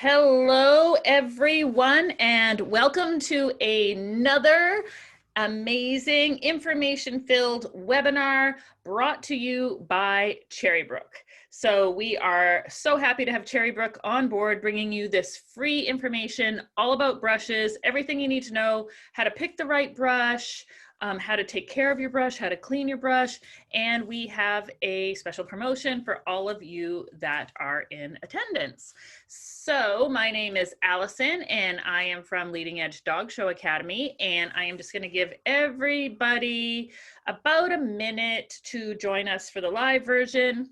Hello, everyone, and welcome to another amazing information-filled webinar brought to you by Cherrybrook. So we are so happy to have Cherrybrook on board, bringing you this free information all about brushes, everything you need to know, how to pick the right brush, how to take care of your brush, how to clean your brush, and we have a special promotion for all of you that are in attendance. So my name is Allison, and I am from Leading Edge Dog Show Academy, and I am just going to give everybody about a minute to join us for the live version.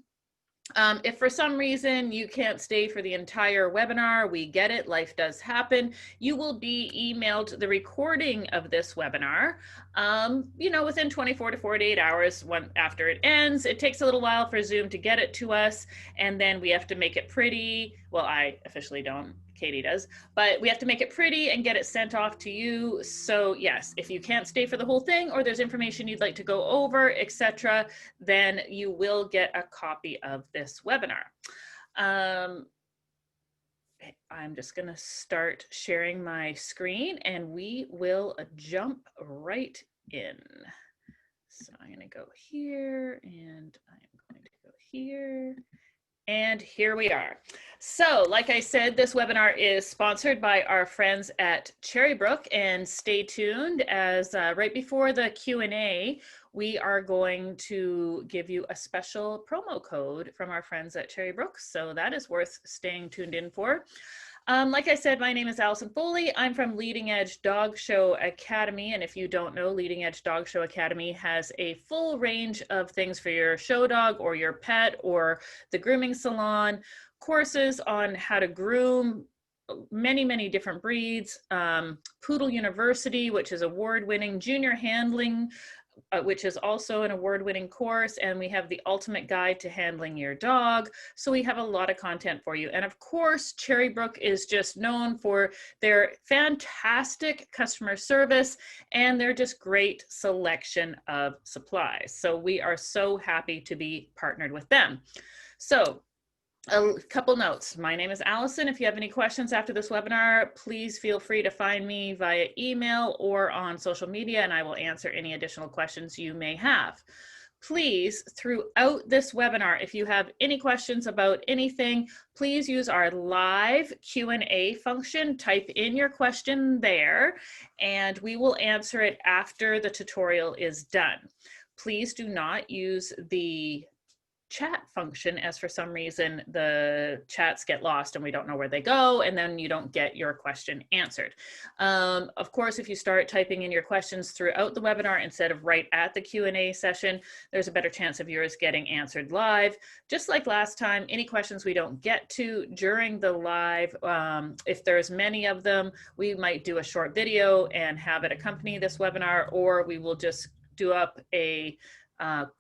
If for some reason you can't stay for the entire webinar, we get it, life does happen. You will be emailed the recording of this webinar, within 24 to 48 hours after it ends. It takes a little while for Zoom to get it to us, and then we have to make it pretty. Well, I officially don't. Katie does, but we have to make it pretty and get it sent off to you. So yes, if you can't stay for the whole thing or there's information you'd like to go over, etc., then you will get a copy of this webinar. I'm just going to start sharing my screen and we will jump right in. So I'm going to go here and I'm going to go here. And here we are. So like I said, this webinar is sponsored by our friends at Cherrybrook, and stay tuned as right before the Q&A, we are going to give you a special promo code from our friends at Cherrybrook. So that is worth staying tuned in for. Like I said, my name is Allison Foley. I'm from Leading Edge Dog Show Academy. And if you don't know, Leading Edge Dog Show Academy has a full range of things for your show dog or your pet or the grooming salon, courses on how to groom many different breeds, Poodle University, which is award-winning, junior handling, which is also an award-winning course, and we have the ultimate guide to handling your dog. So we have a lot of content for you. And of course, Cherrybrook is just known for their fantastic customer service and their just great selection of supplies. So we are so happy to be partnered with them. So a couple notes. My name is Allison. If you have any questions after this webinar, please feel free to find me via email or on social media, and I will answer any additional questions you may have. Please, throughout this webinar, if you have any questions about anything, please use our live Q&A function. Type in your question there, and we will answer it after the tutorial is done. Please do not use the chat function, as for some reason the chats get lost and we don't know where they go, and then you don't get your question answered. Of course, if you start typing in your questions throughout the webinar instead of right at the Q&A session, there's a better chance of yours getting answered live. Just like last time, any questions we don't get to during the live, if there's many of them, we might do a short video and have it accompany this webinar, or we will just do up a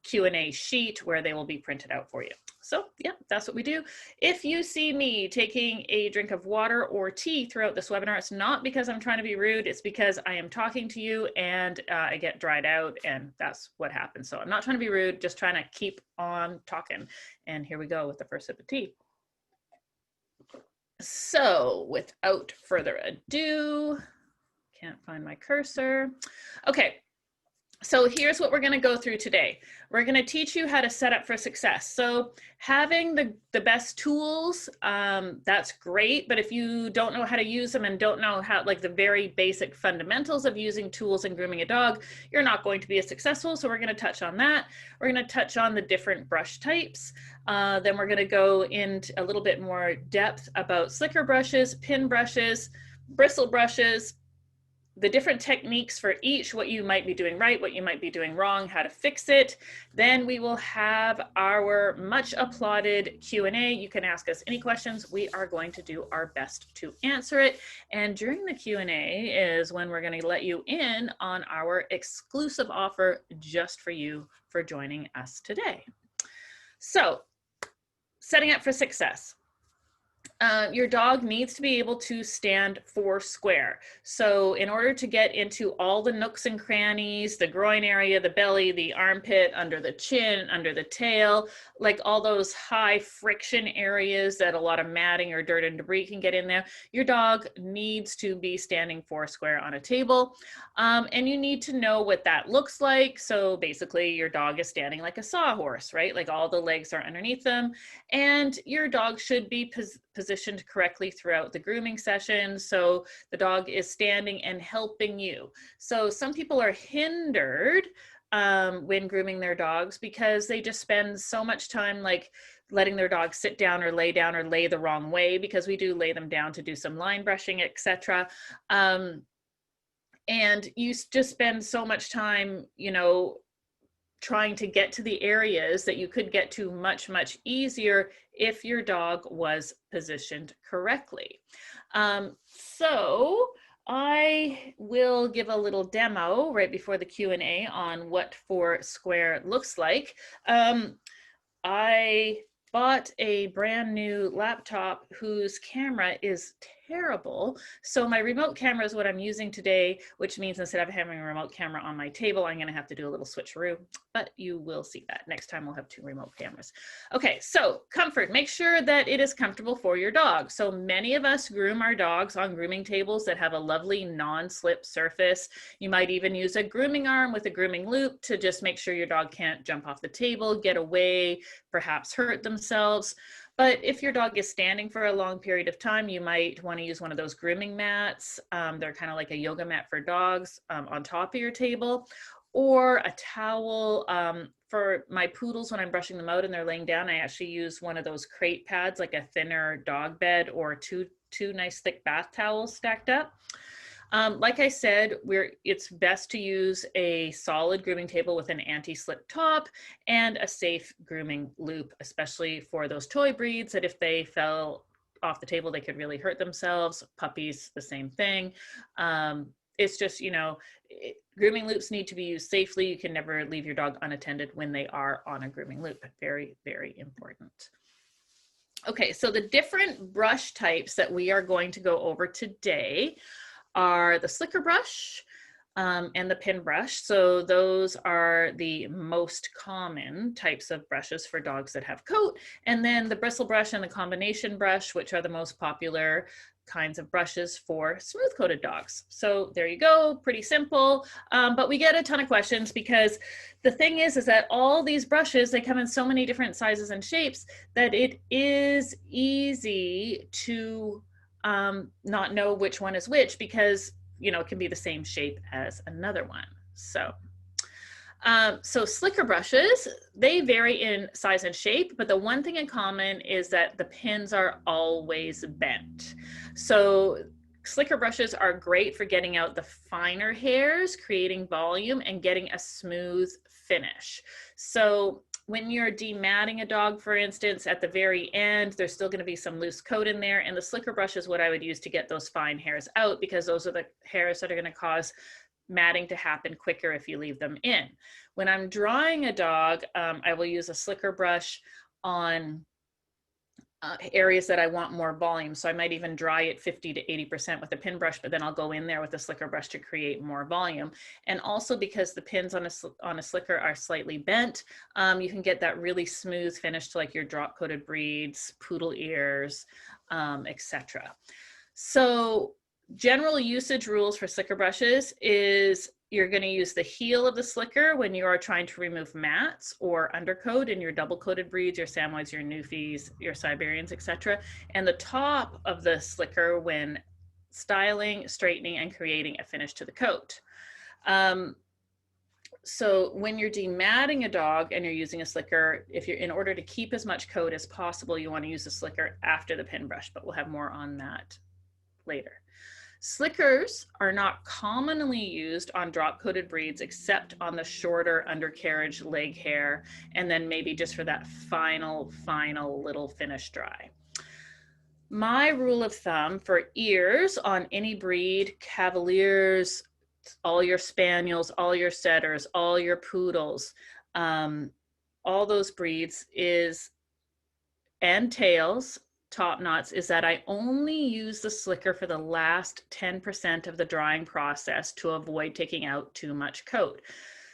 Q&A sheet where they will be printed out for you. So yeah, that's what we do. If you see me taking a drink of water or tea throughout this webinar, it's not because I'm trying to be rude, it's because I am talking to you and I get dried out, and that's what happens. So I'm not trying to be rude, just trying to keep on talking. And here we go with the first sip of tea. So without further ado, can't find my cursor. Okay. So here's what we're going to go through today. We're going to teach you how to set up for success. So having the best tools, that's great, but if you don't know how to use them and don't know how, like the very basic fundamentals of using tools and grooming a dog, you're not going to be as successful. So we're going to touch on that. We're going to touch on the different brush types. Then we're going to go into a little bit more depth about slicker brushes, pin brushes, bristle brushes, the different techniques for each, what you might be doing right, what you might be doing wrong, how to fix it. Then we will have our much applauded Q&A. You can ask us any questions. We are going to do our best to answer it. And during the Q&A is when we're going to let you in on our exclusive offer just for you for joining us today. So, setting up for success. Your dog needs to be able to stand four square. So in order to get into all the nooks and crannies, the groin area, the belly, the armpit, under the chin, under the tail, like all those high friction areas that a lot of matting or dirt and debris can get in there, your dog needs to be standing four square on a table. And you need to know what that looks like. So basically your dog is standing like a sawhorse, right? Like all the legs are underneath them, and your dog should be positioned correctly throughout the grooming session. So the dog is standing and helping you. So some people are hindered when grooming their dogs because they just spend so much time like letting their dog sit down or lay the wrong way, because we do lay them down to do some line brushing, etc. And you just spend so much time, you know, trying to get to the areas that you could get to much, much easier if your dog was positioned correctly. So I will give a little demo right before the Q&A on what four square looks like. I bought a brand new laptop whose camera is terrible. So my remote camera is what I'm using today, which means instead of having a remote camera on my table, I'm going to have to do a little switcheroo, but you will see that. Next time we'll have two remote cameras. Okay, so comfort. Make sure that it is comfortable for your dog. So many of us groom our dogs on grooming tables that have a lovely non-slip surface. You might even use a grooming arm with a grooming loop to just make sure your dog can't jump off the table, get away, perhaps hurt themselves. But if your dog is standing for a long period of time, you might want to use one of those grooming mats. They're kind of like a yoga mat for dogs on top of your table, or a towel. For my poodles, when I'm brushing them out and they're laying down, I actually use one of those crate pads, like a thinner dog bed, or two nice thick bath towels stacked up. Like I said, it's best to use a solid grooming table with an anti-slip top and a safe grooming loop, especially for those toy breeds that if they fell off the table, they could really hurt themselves. Puppies, the same thing. It's just, you know, grooming loops need to be used safely. You can never leave your dog unattended when they are on a grooming loop. Very, very important. Okay, so the different brush types that we are going to go over today are the slicker brush and the pin brush. So those are the most common types of brushes for dogs that have coat. And then the bristle brush and the combination brush, which are the most popular kinds of brushes for smooth coated dogs. So there you go, pretty simple. But we get a ton of questions because the thing is that all these brushes, they come in so many different sizes and shapes that it is easy to not know which one is which, because you know it can be the same shape as another one. So slicker brushes, they vary in size and shape, but the one thing in common is that the pins are always bent. So slicker brushes are great for getting out the finer hairs, creating volume, and getting a smooth finish. So when you're dematting a dog, for instance, at the very end, there's still going to be some loose coat in there, and the slicker brush is what I would use to get those fine hairs out, because those are the hairs that are going to cause matting to happen quicker if you leave them in. When I'm drying a dog, I will use a slicker brush on areas that I want more volume. So I might even dry it 50 to 80% with a pin brush, but then I'll go in there with a slicker brush to create more volume. And also because the pins on a slicker are slightly bent, you can get that really smooth finish to like your drop coated breeds, poodle ears, etc. So general usage rules for slicker brushes is you're going to use the heel of the slicker when you are trying to remove mats or undercoat in your double coated breeds, your Samoyeds, your Newfies, your Siberians, etc. And the top of the slicker when styling, straightening, and creating a finish to the coat. So when you're dematting a dog and you're using a slicker, in order to keep as much coat as possible, you want to use the slicker after the pin brush, but we'll have more on that later. Slickers are not commonly used on drop-coated breeds except on the shorter undercarriage leg hair, and then maybe just for that final little finish dry. My rule of thumb for ears on any breed, Cavaliers, all your Spaniels, all your Setters, all your Poodles, all those breeds and tails, top knots is that I only use the slicker for the last 10% of the drying process to avoid taking out too much coat.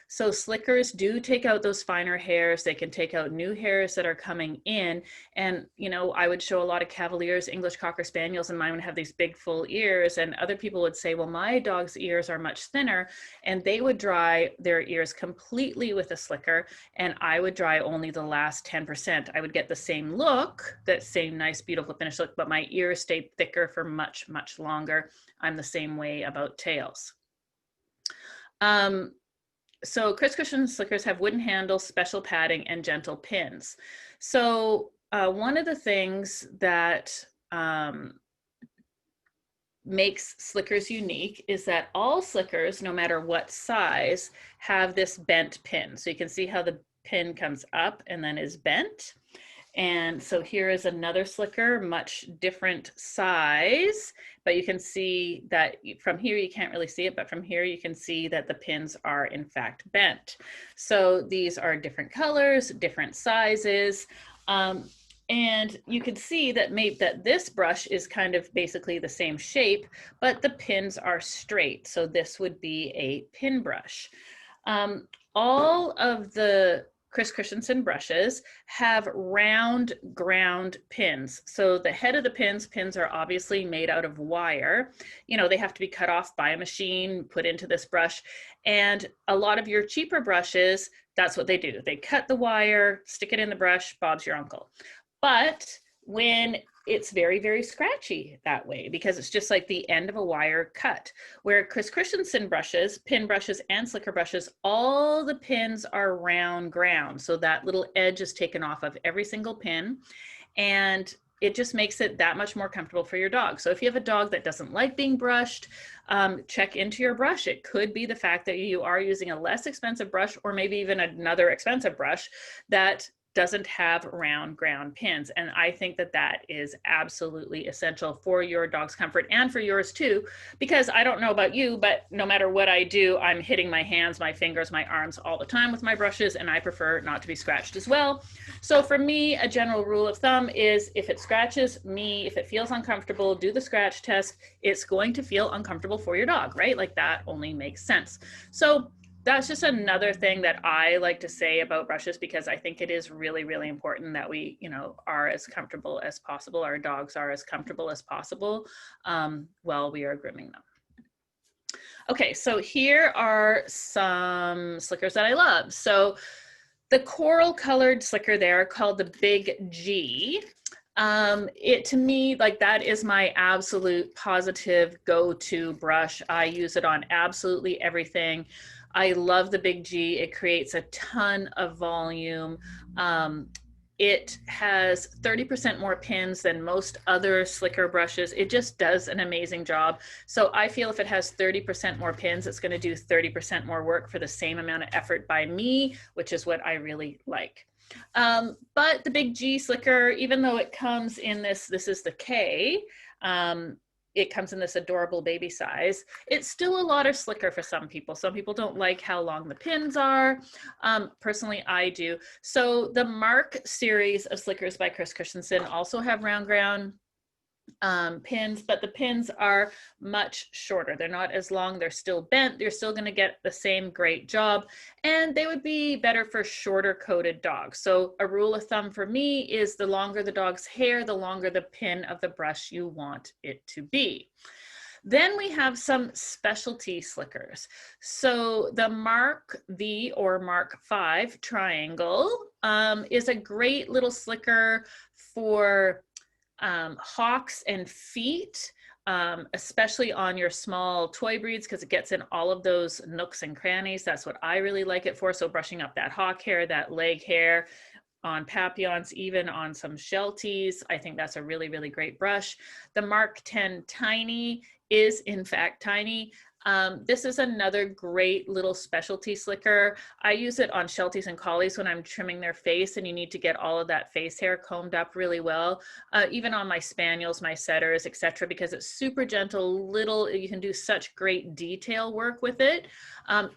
So slickers do take out those finer hairs. They can take out new hairs that are coming in. And, you know, I would show a lot of Cavaliers, English Cocker Spaniels, and mine would have these big full ears. And other people would say, well, my dog's ears are much thinner. And they would dry their ears completely with a slicker. And I would dry only the last 10%. I would get the same look, that same nice, beautiful finish look, but my ears stayed thicker for much, much longer. I'm the same way about tails. So Chris Christian slickers have wooden handles, special padding, and gentle pins. So one of the things that makes slickers unique is that all slickers, no matter what size, have this bent pin. So you can see how the pin comes up and then is bent. And so here is another slicker, much different size, but you can see that from here, you can't really see it, but from here you can see that the pins are in fact bent. So these are different colors, different sizes. And you can see that that this brush is kind of basically the same shape, but the pins are straight. So this would be a pin brush. All of the Chris Christensen brushes have round ground pins. So the head of the pins are obviously made out of wire. You know, they have to be cut off by a machine, put into this brush. And a lot of your cheaper brushes, that's what they do. They cut the wire, stick it in the brush, Bob's your uncle. But when it's very, very scratchy that way because it's just like the end of a wire cut. Where Chris Christensen brushes, pin brushes and slicker brushes, all the pins are round ground. So that little edge is taken off of every single pin and it just makes it that much more comfortable for your dog. So if you have a dog that doesn't like being brushed, check into your brush. It could be the fact that you are using a less expensive brush or maybe even another expensive brush that doesn't have round ground pins. And I think that that is absolutely essential for your dog's comfort and for yours too, because I don't know about you, but no matter what I do, I'm hitting my hands, my fingers, my arms all the time with my brushes, and I prefer not to be scratched as well. So for me, a general rule of thumb is if it scratches me, if it feels uncomfortable, do the scratch test. It's going to feel uncomfortable for your dog, right? Like that only makes sense. So that's just another thing that I like to say about brushes because I think it is really, really important that we, you know, are as comfortable as possible. Our dogs are as comfortable as possible while we are grooming them. Okay, so here are some slickers that I love. So the coral colored slicker there called the Big G. To me, like that is my absolute positive go-to brush. I use it on absolutely everything. I love the Big G. It creates a ton of volume. It has 30% more pins than most other slicker brushes. It just does an amazing job. So I feel if it has 30% more pins, it's going to do 30% more work for the same amount of effort by me, which is what I really like. But the Big G slicker, even though it comes in this is the K, it comes in this adorable baby size. It's still a lot of slicker for some people. Some people don't like how long the pins are. Personally, I do. So the Mark series of slickers by Chris Christensen also have round ground pins, but the pins are much shorter. They're not as long. They're still bent. You're still going to get the same great job, and they would be better for shorter coated dogs. So a rule of thumb for me is the longer the dog's hair, the longer the pin of the brush you want it to be. Then we have some specialty slickers. So the Mark V or Mark V triangle is a great little slicker for hocks and feet, especially on your small toy breeds because it gets in all of those nooks and crannies. That's what I really like it for. So brushing up that hock hair, that leg hair, on Papillons, even on some Shelties. I think that's a really, really great brush. The Mark 10 Tiny is in fact tiny. This is another great little specialty slicker. I use it on Shelties and Collies when I'm trimming their face and you need to get all of that face hair combed up really well. Even on my Spaniels, my Setters, etc., because it's super gentle, little, you can do such great detail work with it.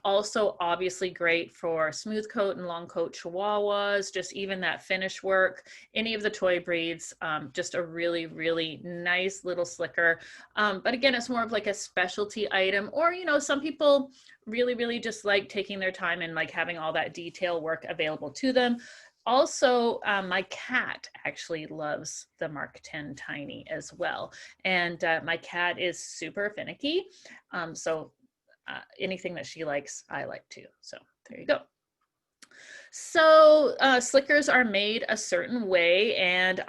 Also obviously great for smooth coat and long coat Chihuahuas, just even that finish work, any of the toy breeds, just a really, really nice little slicker. But again, it's more of like a specialty item, or, you know, some people really, really just like taking their time and like having all that detail work available to them. Also, my cat actually loves the Mark 10 Tiny as well. And my cat is super finicky. So anything that she likes, I like too. So there you go. So slickers are made a certain way, and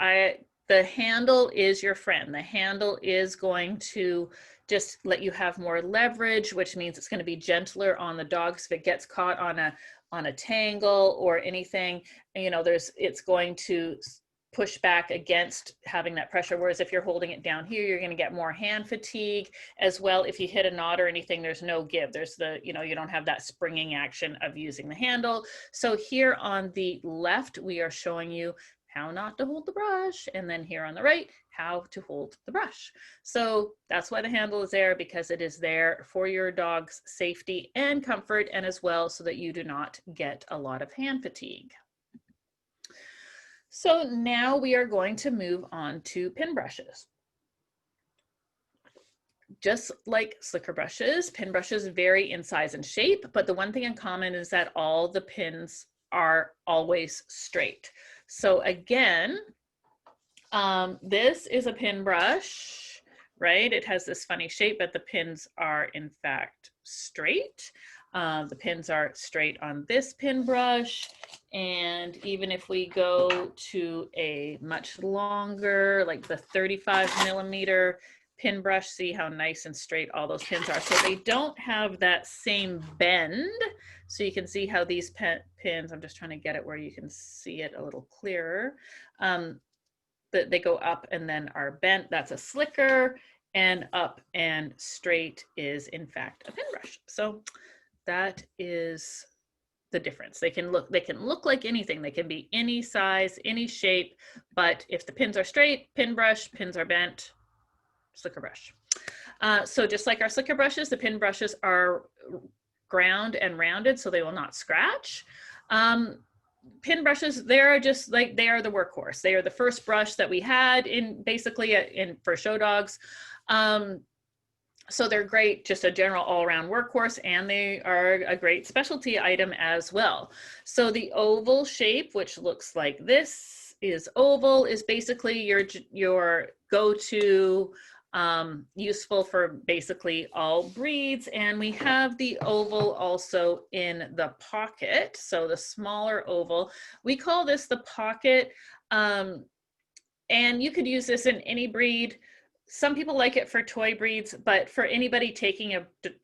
the handle is your friend. The handle is going to just let you have more leverage, which means it's going to be gentler on the dogs. If it gets caught on a tangle or anything, you know, it's going to push back against having that pressure. Whereas if you're holding it down here, you're going to get more hand fatigue as well. If you hit a knot or anything, there's no give. There's you don't have that springing action of using the handle. So here on the left, we are showing you how not to hold the brush. And then here on the right, how to hold the brush. So that's why the handle is there, because it is there for your dog's safety and comfort, and as well so that you do not get a lot of hand fatigue. So now we are going to move on to pin brushes. Just like slicker brushes, pin brushes vary in size and shape, but the one thing in common is that all the pins are always straight. So again, this is a pin brush, right? It has this funny shape, but the pins are in fact straight. The pins are straight on this pin brush. And even if we go to a much longer, like the 35mm pin brush, see how nice and straight all those pins are. So they don't have that same bend. So you can see how these pins, I'm just trying to get it where you can see it a little clearer. That they go up and then are bent. That's a slicker, and up and straight is in fact a pin brush. So that is the difference. They can look like anything. They can be any size, any shape, but if the pins are straight, pin brush, pins are bent, slicker brush. So just like our slicker brushes, the pin brushes are ground and rounded, so they will not scratch. Pin brushes, they're just like, they are the workhorse. They are the first brush that we had in basically for show dogs. So they're great, just a general all-around workhorse, and they are a great specialty item as well. So the oval shape, which looks like this, is oval, is basically your go-to, useful for basically all breeds. And we have the oval also in the pocket. So the smaller oval, we call this the pocket. And you could use this in any breed. Some people like it for toy breeds, but for anybody taking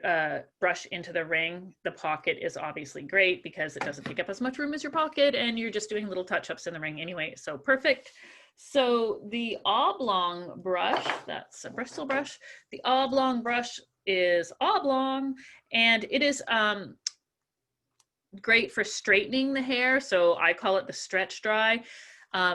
a brush into the ring, the pocket is obviously great because it doesn't take up as much room as your pocket, and you're just doing little touch-ups in the ring anyway, so perfect. So the oblong brush, that's a bristle brush. The oblong brush is oblong, and it is great for straightening the hair. So I call it the stretch dry.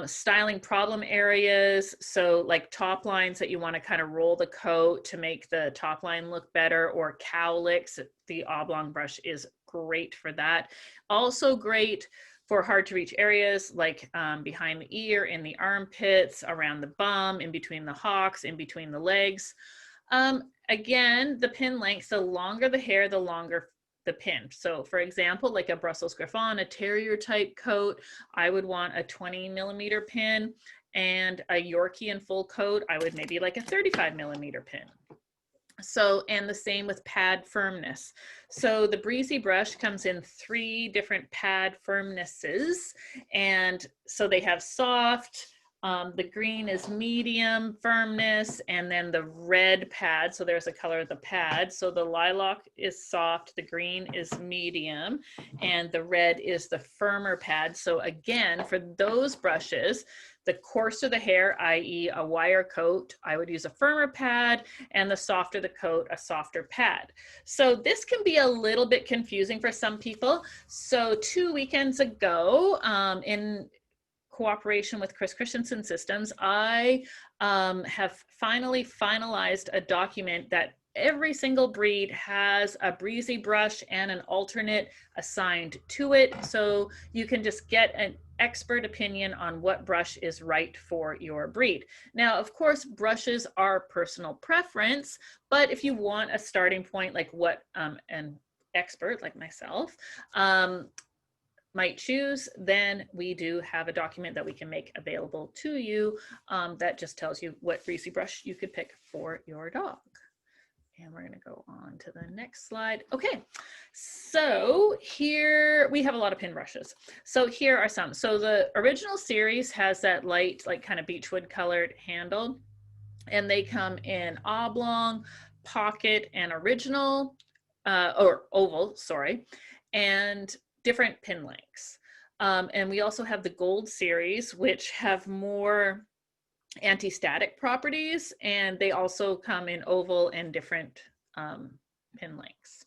Styling problem areas, so like top lines that you want to kind of roll the coat to make the top line look better, or cowlicks, the oblong brush is great for that. Also great for hard to reach areas like behind the ear, in the armpits, around the bum, in between the hocks, in between the legs. Again, the pin length, the longer the hair, the longer the pin. So for example, like a Brussels Griffon, a terrier type coat, I would want a 20mm pin, and a Yorkie in full coat, I would maybe like a 35mm pin. So, and the same with pad firmness. So the Breezy brush comes in 3 different pad firmnesses. And so they have soft, The green is medium firmness, and then the red pad, so there's a color of the pad. So the lilac is soft, the green is medium, and the red is the firmer pad. So again, for those brushes, the coarser the hair, i.e. a wire coat, I would use a firmer pad, and the softer the coat, a softer pad. So this can be a little bit confusing for some people. So 2 weekends ago, in cooperation with Chris Christensen Systems, I have finally finalized a document that every single breed has a breezy brush and an alternate assigned to it. So you can just get an expert opinion on what brush is right for your breed. Now, of course, brushes are personal preference, but if you want a starting point, like what an expert like myself might choose, then we do have a document that we can make available to you that just tells you what breezy brush you could pick for your dog. And we're going to go on to the next slide. Okay, so here we have a lot of pin brushes. So here are some. So the original series has that light, like kind of beechwood colored handle, and they come in oblong, pocket, and original, or oval, sorry, and different pin lengths. And we also have the gold series, which have more anti-static properties, and they also come in oval and different pin lengths.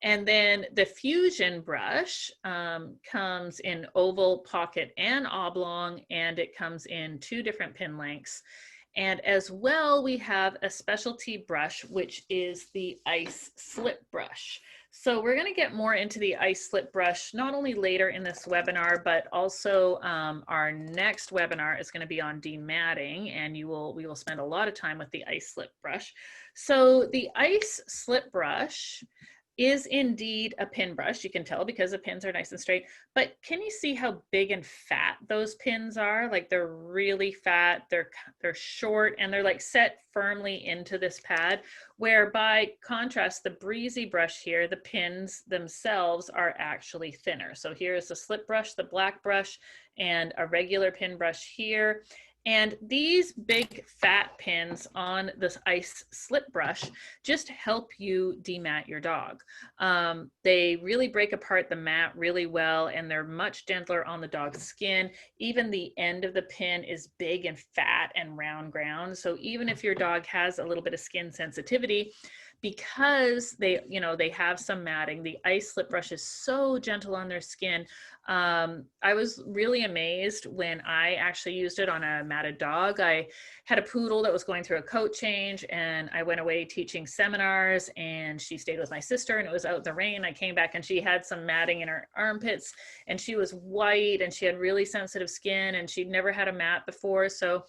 And then the fusion brush comes in oval, pocket, and oblong, and it comes in 2 different pin lengths. And as well, we have a specialty brush, which is the ice slip brush. So we're going to get more into the ice slip brush, not only later in this webinar, but also our next webinar is going to be on dematting, and we will spend a lot of time with the ice slip brush. So the ice slip brush is indeed a pin brush. You can tell because the pins are nice and straight, but can you see how big and fat those pins are? Like they're really fat, they're short, and they're like set firmly into this pad, where by contrast, the breezy brush here, the pins themselves are actually thinner. So here's the slip brush, the black brush, and a regular pin brush here. And these big fat pins on this ice slip brush just help you demat your dog. They really break apart the mat really well, and they're much gentler on the dog's skin. Even the end of the pin is big and fat and round ground. So even if your dog has a little bit of skin sensitivity, because they have some matting, the ice slip brush is so gentle on their skin. I was really amazed when I actually used it on a matted dog. I had a poodle that was going through a coat change, and I went away teaching seminars, and she stayed with my sister, and it was out in the rain. I came back and she had some matting in her armpits, and she was white, and she had really sensitive skin, and she'd never had a mat before. So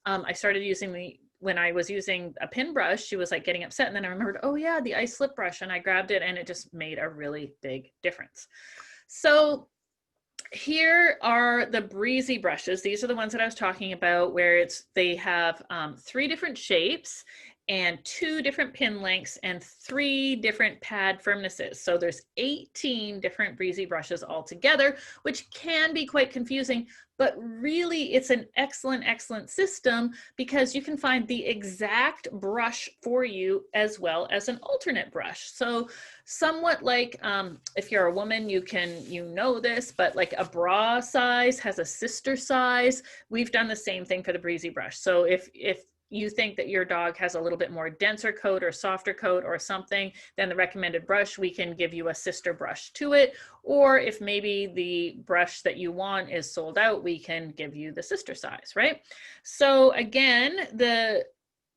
I started using when I was using a pin brush, she was like getting upset. And then I remembered, oh yeah, the ice slip brush, and I grabbed it, and it just made a really big difference. So here are the breezy brushes. These are the ones that I was talking about, where they have 3 different shapes and 2 different pin lengths and 3 different pad firmnesses. So there's 18 different breezy brushes altogether, which can be quite confusing, but really it's an excellent system, because you can find the exact brush for you as well as an alternate brush. So somewhat like if you're a woman, you know this, but like a bra size has a sister size. We've done the same thing for the breezy brush. So if you think that your dog has a little bit more denser coat or softer coat or something than the recommended brush, we can give you a sister brush to it. Or if maybe the brush that you want is sold out, we can give you the sister size, right? So again, the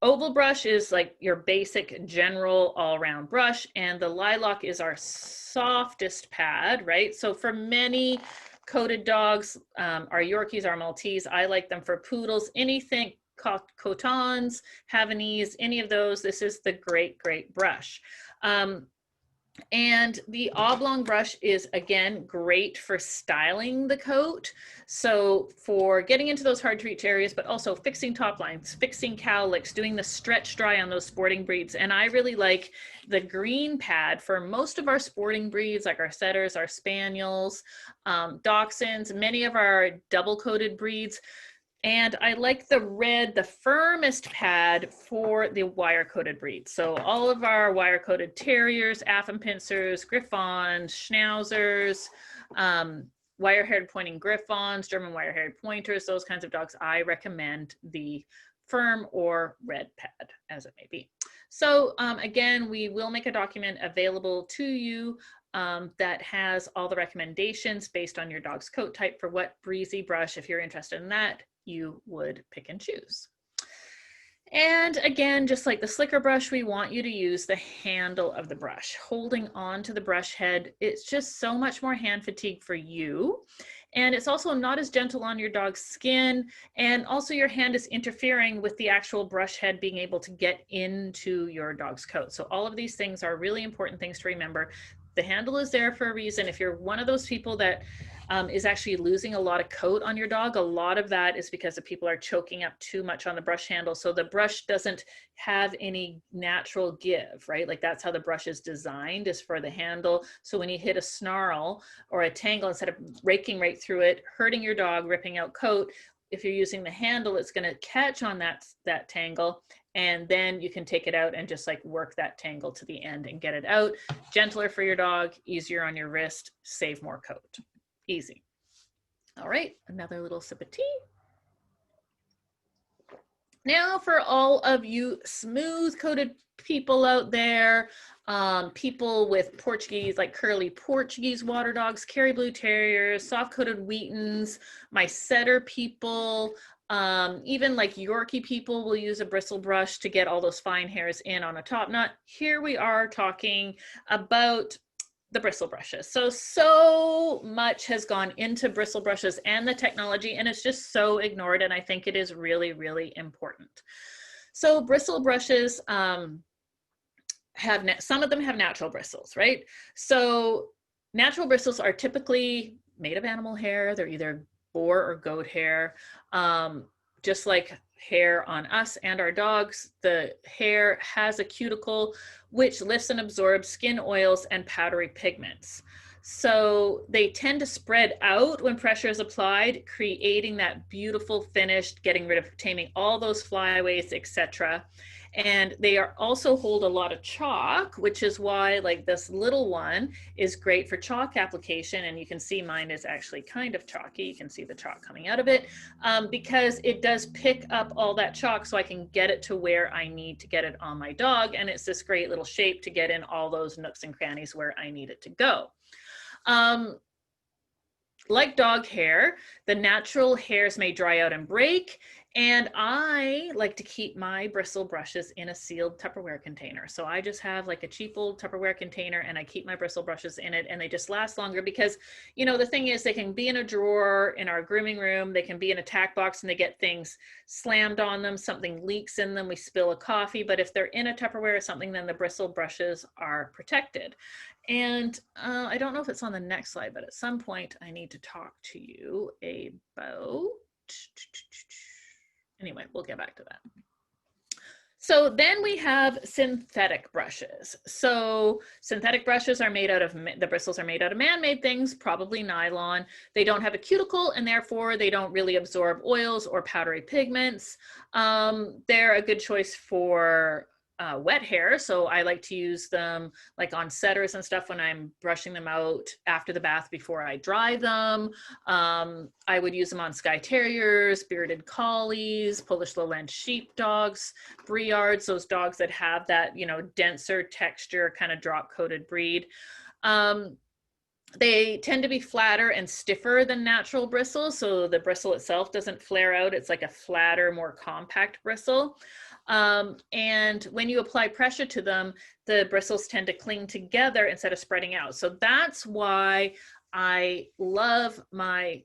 oval brush is like your basic general all-around brush, and the lilac is our softest pad, right? So for many coated dogs, our Yorkies, our Maltese, I like them for poodles, anything Cotons, Havanese, any of those, this is the great brush. And the oblong brush is, again, great for styling the coat. So for getting into those hard to reach areas, but also fixing top lines, fixing cowlicks, doing the stretch dry on those sporting breeds. And I really like the green pad for most of our sporting breeds, like our setters, our spaniels, dachshunds, many of our double coated breeds. And I like the red, the firmest pad for the wire-coated breed. So all of our wire-coated terriers, Affenpinsers, Griffons, Schnauzers, wire-haired pointing Griffons, German wire-haired pointers, those kinds of dogs, I recommend the firm or red pad, as it may be. So again, we will make a document available to you that has all the recommendations based on your dog's coat type for what breezy brush, if you're interested in that, you would pick and choose. And again, just like the slicker brush, we want you to use the handle of the brush. Holding on to the brush head, it's just so much more hand fatigue for you. And it's also not as gentle on your dog's skin. And also your hand is interfering with the actual brush head being able to get into your dog's coat. So all of these things are really important things to remember. The handle is there for a reason. If you're one of those people that is actually losing a lot of coat on your dog, a lot of that is because the people are choking up too much on the brush handle. So the brush doesn't have any natural give, right? Like that's how the brush is designed, is for the handle. So when you hit a snarl or a tangle, instead of raking right through it, hurting your dog, ripping out coat, if you're using the handle, it's going to catch on that tangle, and then you can take it out and just like work that tangle to the end and get it out. Gentler for your dog, easier on your wrist, save more coat. Easy. All right, another little sip of tea. Now for all of you smooth coated people out there, people with Portuguese, like curly Portuguese water dogs, Kerry Blue Terriers, soft coated Wheatons, my setter people, even like Yorkie people will use a bristle brush to get all those fine hairs in on a top knot. Here we are talking about the bristle brushes. So much has gone into bristle brushes and the technology, and it's just so ignored. And I think it is really, really important. So bristle brushes some of them have natural bristles, right? So natural bristles are typically made of animal hair. They're either boar or goat hair. Just like hair on us and our dogs, the hair has a cuticle which lifts and absorbs skin oils and powdery pigments. So they tend to spread out when pressure is applied, creating that beautiful finish, getting rid of, taming all those flyaways, etc. And they are also hold a lot of chalk, which is why like this little one is great for chalk application. And you can see mine is actually kind of chalky. You can see the chalk coming out of it because it does pick up all that chalk so I can get it to where I need to get it on my dog. And it's this great little shape to get in all those nooks and crannies where I need it to go. Like dog hair, the natural hairs may dry out and break, and I like to keep my bristle brushes in a sealed Tupperware container. So I just have like a cheap old Tupperware container and I keep my bristle brushes in it, and they just last longer because, you know, the thing is they can be in a drawer in our grooming room, they can be in a tack box and they get things slammed on them, something leaks in them, we spill a coffee, but if they're in a Tupperware or something, then the bristle brushes are protected. And I don't know if it's on the next slide, but at some point I need to talk to you about, anyway, we'll get back to that. So then we have synthetic brushes. So synthetic brushes are made out of, the bristles are made out of man-made things, probably nylon. They don't have a cuticle and therefore they don't really absorb oils or powdery pigments. They're a good choice for wet hair. So I like to use them like on setters and stuff when I'm brushing them out after the bath before I dry them. I would use them on Skye Terriers, bearded collies, Polish lowland sheepdogs, Briards, those dogs that have that, you know, denser texture, kind of drop coated breed. They tend to be flatter and stiffer than natural bristles. So the bristle itself doesn't flare out. It's like a flatter, more compact bristle. And when you apply pressure to them, the bristles tend to cling together instead of spreading out. So that's why I love my,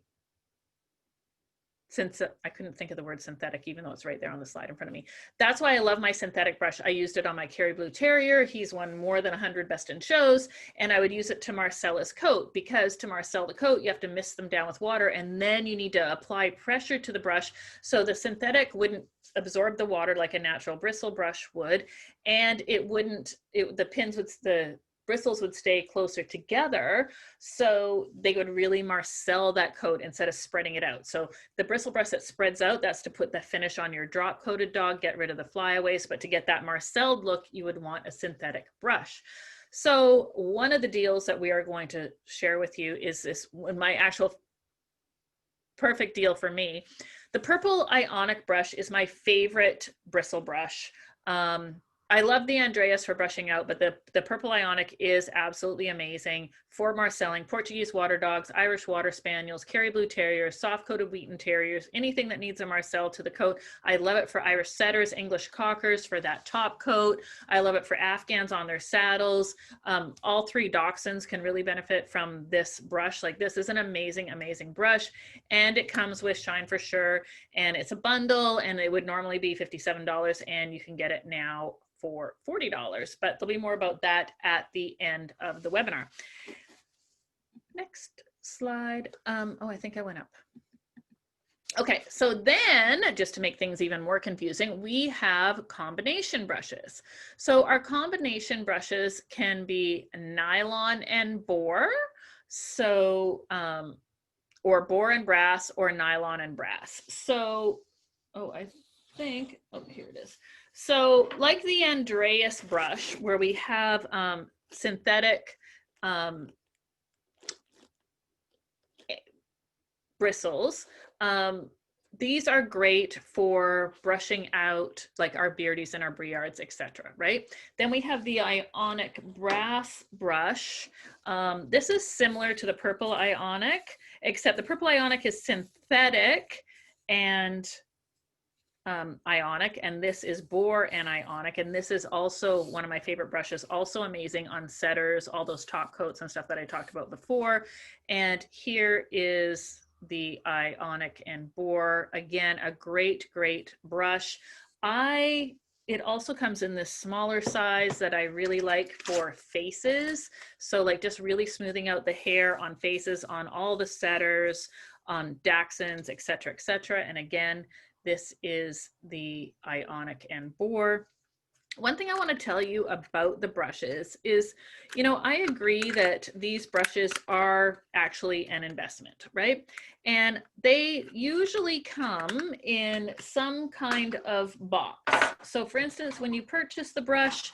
since I couldn't think of the word synthetic, even though it's right there on the slide in front of me. That's why I love my synthetic brush. I used it on my Kerry Blue Terrier. He's won more than 100 Best in Shows. And I would use it to marcel his coat, because to marcel the coat, you have to mist them down with water. And then you need to apply pressure to the brush. So the synthetic wouldn't absorb the water like a natural bristle brush would. And it wouldn't, the pins would, the bristles would stay closer together, so they would really marcel that coat instead of spreading it out. So the bristle brush that spreads out, that's to put the finish on your drop coated dog, get rid of the flyaways, but to get that marceled look, you would want a synthetic brush. So one of the deals that we are going to share with you is this, my actual perfect deal for me. The purple Ionic brush is my favorite bristle brush. I love the Andreas for brushing out, but the purple Ionic is absolutely amazing for marcelling Portuguese water dogs, Irish water spaniels, Kerry Blue Terriers, soft-coated Wheaten Terriers, anything that needs a marcel to the coat. I love it for Irish setters, English cockers for that top coat. I love it for Afghans on their saddles. All three dachshunds can really benefit from this brush. Like, this is an amazing, amazing brush, and it comes with Shine for Sure, and it's a bundle, and it would normally be $57, and you can get it now for $40, but there'll be more about that at the end of the webinar. Next slide. Oh, I think I went up. Okay, so then, just to make things even more confusing, we have combination brushes. So our combination brushes can be nylon and boar, so or boar and brass, or nylon and brass. So, oh, I think, oh, here it is. So like the Andreas brush, where we have synthetic bristles, these are great for brushing out like our beardies and our briards, etc. Right? Then we have the Ionic brass brush. This is similar to the purple Ionic, except the purple Ionic is synthetic and Ionic, and this is boar and Ionic, and this is also one of my favorite brushes, also amazing on setters, all those top coats and stuff that I talked about before. And here is the Ionic and boar, again, a great brush. It also comes in this smaller size that I really like for faces, so like just really smoothing out the hair on faces, on all the setters, on dachshunds, etc., etc. And again, this is the Ionic and boar. One thing I want to tell you about the brushes is, you know, I agree that these brushes are actually an investment, right? And they usually come in some kind of box. So for instance, when you purchase the brush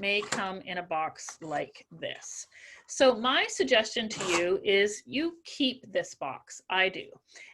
may come in a box like this. So my suggestion to you is you keep this box. I do.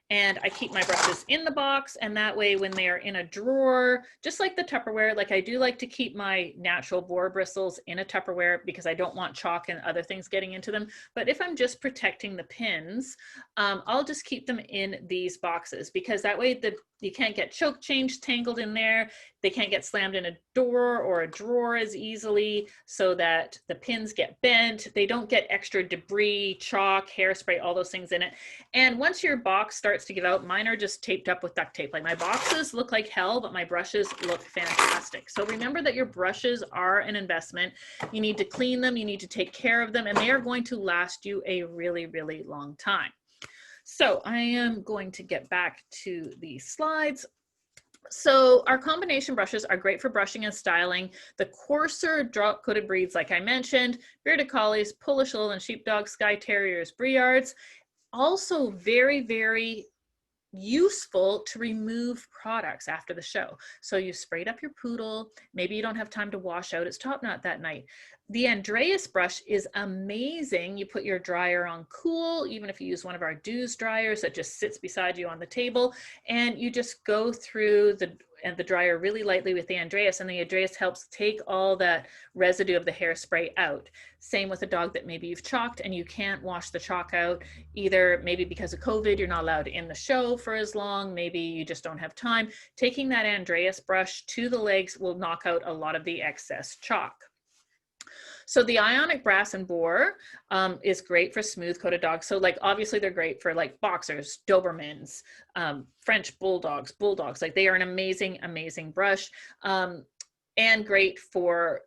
And I keep my brushes in the box, and that way when they're in a drawer, just like the Tupperware, like I do like to keep my natural boar bristles in a Tupperware because I don't want chalk and other things getting into them. But if I'm just protecting the pins, I'll just keep them in these boxes, because that way you can't get choke chains tangled in there. They can't get slammed in a door or a drawer as easily, so that the pins get bent. They don't get extra debris, chalk, hairspray, all those things in it. And once your box starts to give out, mine are just taped up with duct tape. Like, my boxes look like hell, but my brushes look fantastic. So remember that your brushes are an investment. You need to clean them, you need to take care of them, and they are going to last you a really, really long time. So I am going to get back to the slides. So our combination brushes are great for brushing and styling the coarser drop-coated breeds, like I mentioned, bearded collies, Polish Lowland sheepdogs, Skye Terriers, Briards. Also very, very useful to remove products after the show. So you sprayed up your poodle, maybe you don't have time to wash out its top knot that night. The Andreas brush is amazing. You put your dryer on cool, even if you use one of our Dews dryers that just sits beside you on the table, and you just go through the dryer really lightly with the Andreas, and the Andreas helps take all that residue of the hairspray out. Same with a dog that maybe you've chalked and you can't wash the chalk out, either maybe because of COVID, you're not allowed in the show for as long, maybe you just don't have time. Taking that Andreas brush to the legs will knock out a lot of the excess chalk. So the Ionic brass and boar is great for smooth coated dogs. So like, obviously they're great for like boxers, Dobermans, French bulldogs, like they are an amazing, amazing brush, and great for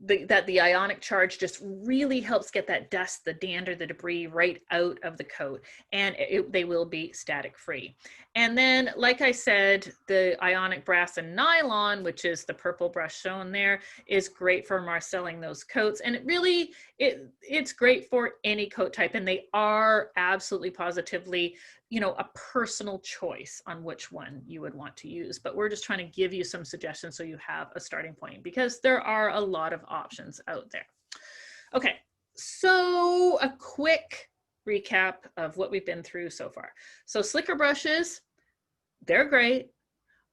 that the ionic charge just really helps get that dust, the dander, the debris right out of the coat, and they will be static free. And then, like I said, the ionic brass and nylon, which is the purple brush shown there, is great for marcelling those coats. And it's great for any coat type, and they are absolutely positively, you know, a personal choice on which one you would want to use. But we're just trying to give you some suggestions so you have a starting point, because there are a lot of options out there. Okay, so a quick recap of what we've been through so far. So slicker brushes, they're great.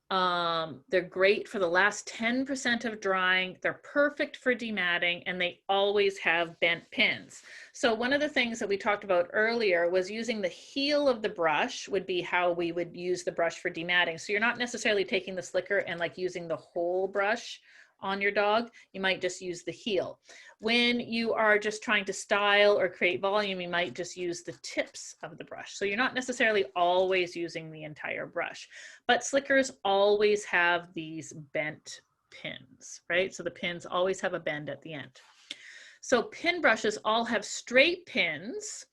They're great for the last 10% of drying. They're perfect for dematting, and they always have bent pins. So one of the things that we talked about earlier was using the heel of the brush would be how we would use the brush for dematting. So you're not necessarily taking the slicker and like using the whole brush on your dog. You might just use the heel. When you are just trying to style or create volume, you might just use the tips of the brush. So you're not necessarily always using the entire brush, but slickers always have these bent pins, right? So the pins always have a bend at the end. So pin brushes all have straight pins,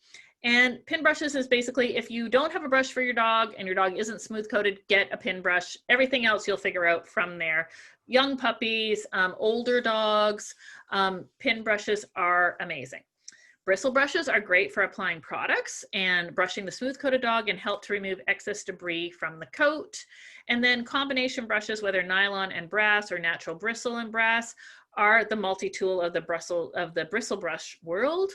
and pin brushes is basically, if you don't have a brush for your dog and your dog isn't smooth coated, get a pin brush. Everything else you'll figure out from there. Young puppies, older dogs, pin brushes are amazing. Bristle brushes are great for applying products and brushing the smooth coated dog and help to remove excess debris from the coat. And then combination brushes, whether nylon and brass or natural bristle and brass, are the multi-tool of the bristle brush world.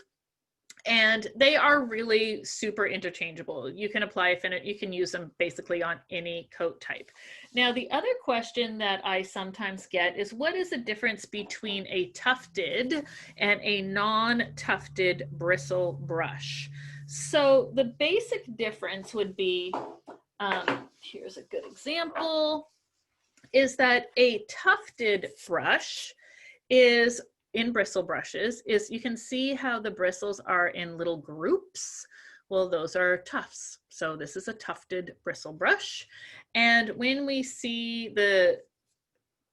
And they are really super interchangeable. You can apply you can use them basically on any coat type. Now, the other question that I sometimes get is, what is the difference between a tufted and a non-tufted bristle brush? So the basic difference would be, here's a good example, is that a tufted brush is, in bristle brushes, is you can see how the bristles are in little groups. Well, those are tufts. So this is a tufted bristle brush. And when we see the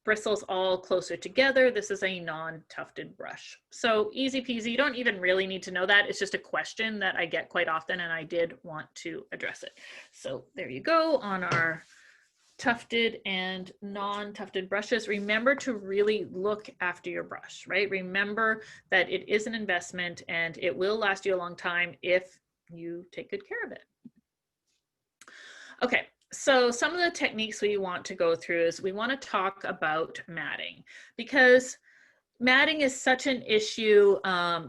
bristles all closer together, this is a non-tufted brush. So easy peasy, you don't even really need to know that. It's just a question that I get quite often, and I did want to address it. So there you go on our tufted and non-tufted brushes. Remember to really look after your brush, right? Remember that it is an investment and it will last you a long time if you take good care of it. Okay, so some of the techniques we want to go through is we want to talk about matting, because matting is such an issue.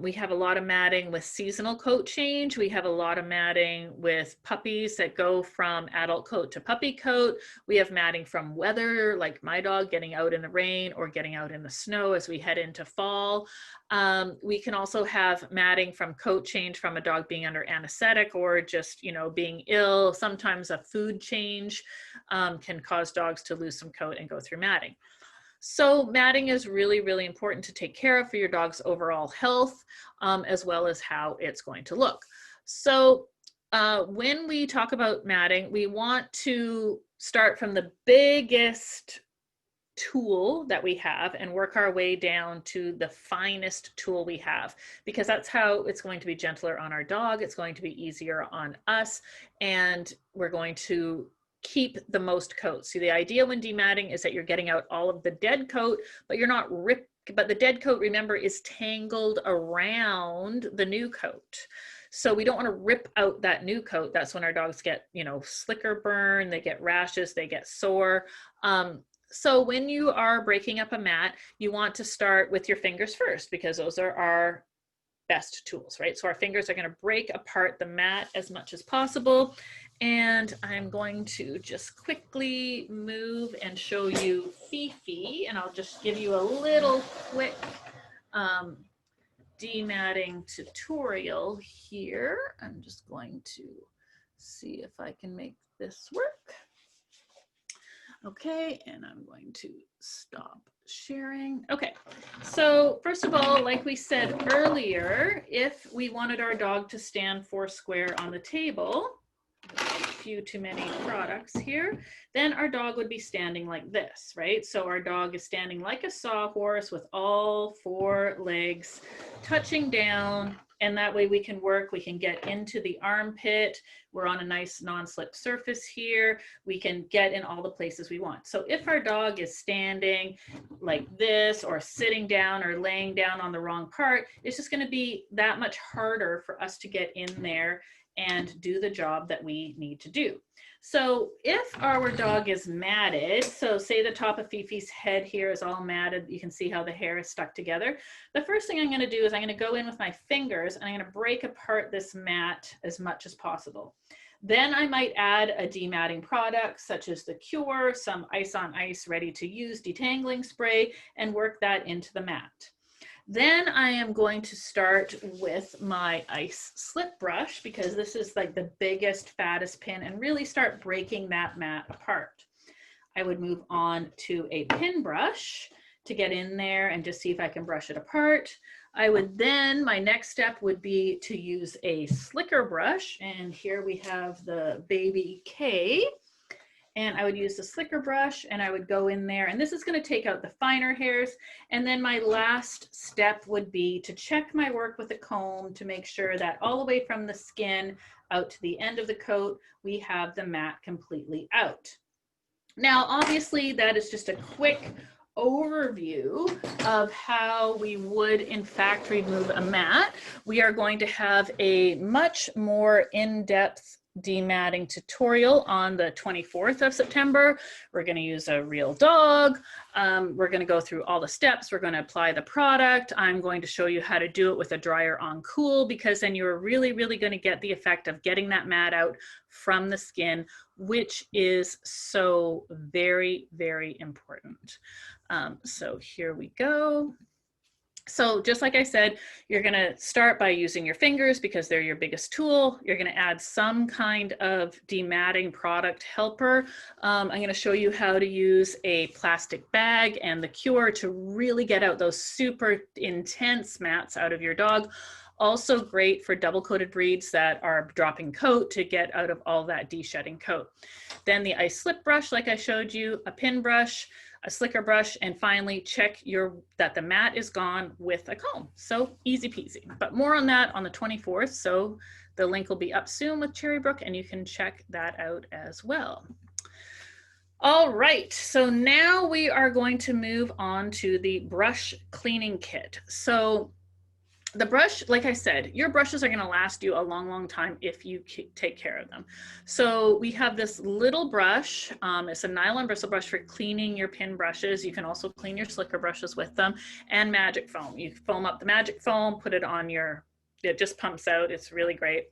We have a lot of matting with seasonal coat change. We have a lot of matting with puppies that go from adult coat to puppy coat. We have matting from weather, like my dog getting out in the rain or getting out in the snow as we head into fall. We can also have matting from coat change from a dog being under anesthetic or just, you know, being ill. Sometimes a food change can cause dogs to lose some coat and go through matting. So matting is really, really important to take care of for your dog's overall health, as well as how it's going to look. So when we talk about matting, we want to start from the biggest tool that we have and work our way down to the finest tool we have, because that's how it's going to be gentler on our dog. It's going to be easier on us, and we're going to keep the most coat. So the idea when dematting is that you're getting out all of the dead coat, but you're not but the dead coat, remember, is tangled around the new coat. So we don't want to rip out that new coat. That's when our dogs get, you know, slicker burn, they get rashes, they get sore. So when you are breaking up a mat, you want to start with your fingers first, because those are our best tools, right? So our fingers are going to break apart the mat as much as possible. And I'm going to just quickly move and show you Fifi, and I'll just give you a little quick dematting tutorial here. I'm just going to see if I can make this work. Okay, and I'm going to stop sharing. Okay, so first of all, like we said earlier, if we wanted our dog to stand 4 square on the table, few too many products here, then our dog would be standing like this, right? So our dog is standing like a sawhorse with all 4 legs touching down, and that way we can work, we can get into the armpit. We're on a nice non-slip surface here. We can get in all the places we want. So if our dog is standing like this or sitting down or laying down on the wrong part, it's just going to be that much harder for us to get in there and do the job that we need to do. So if our dog is matted, so say the top of Fifi's head here is all matted, you can see how the hair is stuck together. The first thing I'm going to do is I'm going to go in with my fingers and I'm going to break apart this mat as much as possible. Then I might add a dematting product such as the Cure, some ice on ice ready to use detangling spray, and work that into the mat. Then I am going to start with my ice slip brush, because this is like the biggest, fattest pin, and really start breaking that mat apart. I would move on to a pin brush to get in there and just see if I can brush it apart. I would then, my next step would be to use a slicker brush, and here we have the baby K. And I would use the slicker brush and I would go in there, and this is going to take out the finer hairs. And then my last step would be to check my work with a comb to make sure that all the way from the skin out to the end of the coat, we have the mat completely out. Now, obviously that is just a quick overview of how we would in fact remove a mat. We are going to have a much more in-depth dematting tutorial on the 24th of September. We're going to use a real dog. We're going to go through all the steps. We're going to apply the product. I'm going to show you how to do it with a dryer on cool, because then you're really going to get the effect of getting that mat out from the skin, which is so very important. So here we go. So just like I said, you're going to start by using your fingers because they're your biggest tool. You're going to add some kind of dematting product helper. I'm going to show you how to use a plastic bag and the Cure to really get out those super intense mats out of your dog. Also great for double coated breeds that are dropping coat to get out of all that de-shedding coat. Then the ice slip brush, like I showed you, a pin brush, a slicker brush, and finally check that the mat is gone with a comb. So easy peasy, but more on that on the 24th. So the link will be up soon with Cherrybrook and you can check that out as well. All right, so now we are going to move on to the brush cleaning kit. So the brush, like I said, your brushes are going to last you a long time if you take care of them. So we have this little brush. It's a nylon bristle brush for cleaning your pin brushes. You can also clean your slicker brushes with them, and magic foam. You foam up the magic foam, put it on your, it just pumps out. It's really great.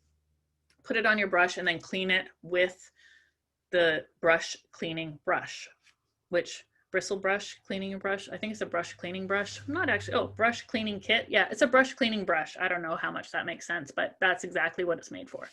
Put it on your brush and then clean it with the brush cleaning brush, which bristle brush cleaning brush. I think it's a brush cleaning brush. I'm not actually, oh, brush cleaning kit. Yeah, it's a brush cleaning brush. I don't know how much that makes sense, but that's exactly what it's made for.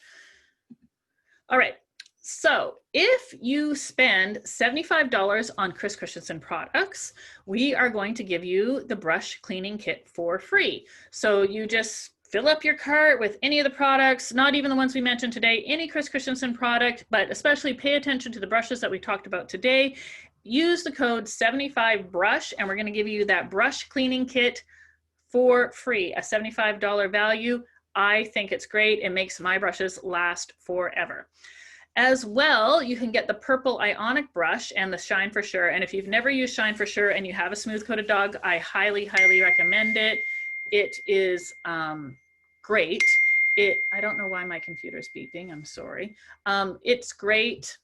All right, so if you spend $75 on Chris Christensen products, we are going to give you the brush cleaning kit for free. So you just fill up your cart with any of the products, not even the ones we mentioned today, any Chris Christensen product, but especially pay attention to the brushes that we talked about today. Use the code 75brush and we're going to give you that brush cleaning kit for free, a $75 value. I think it's great. It makes my brushes last forever. As well, you can get the purple ionic brush and the Shine for Sure. And if you've never used Shine for Sure and you have a smooth coated dog, I highly recommend it. It is great. I don't know why my computer's beeping. I'm sorry. It's great.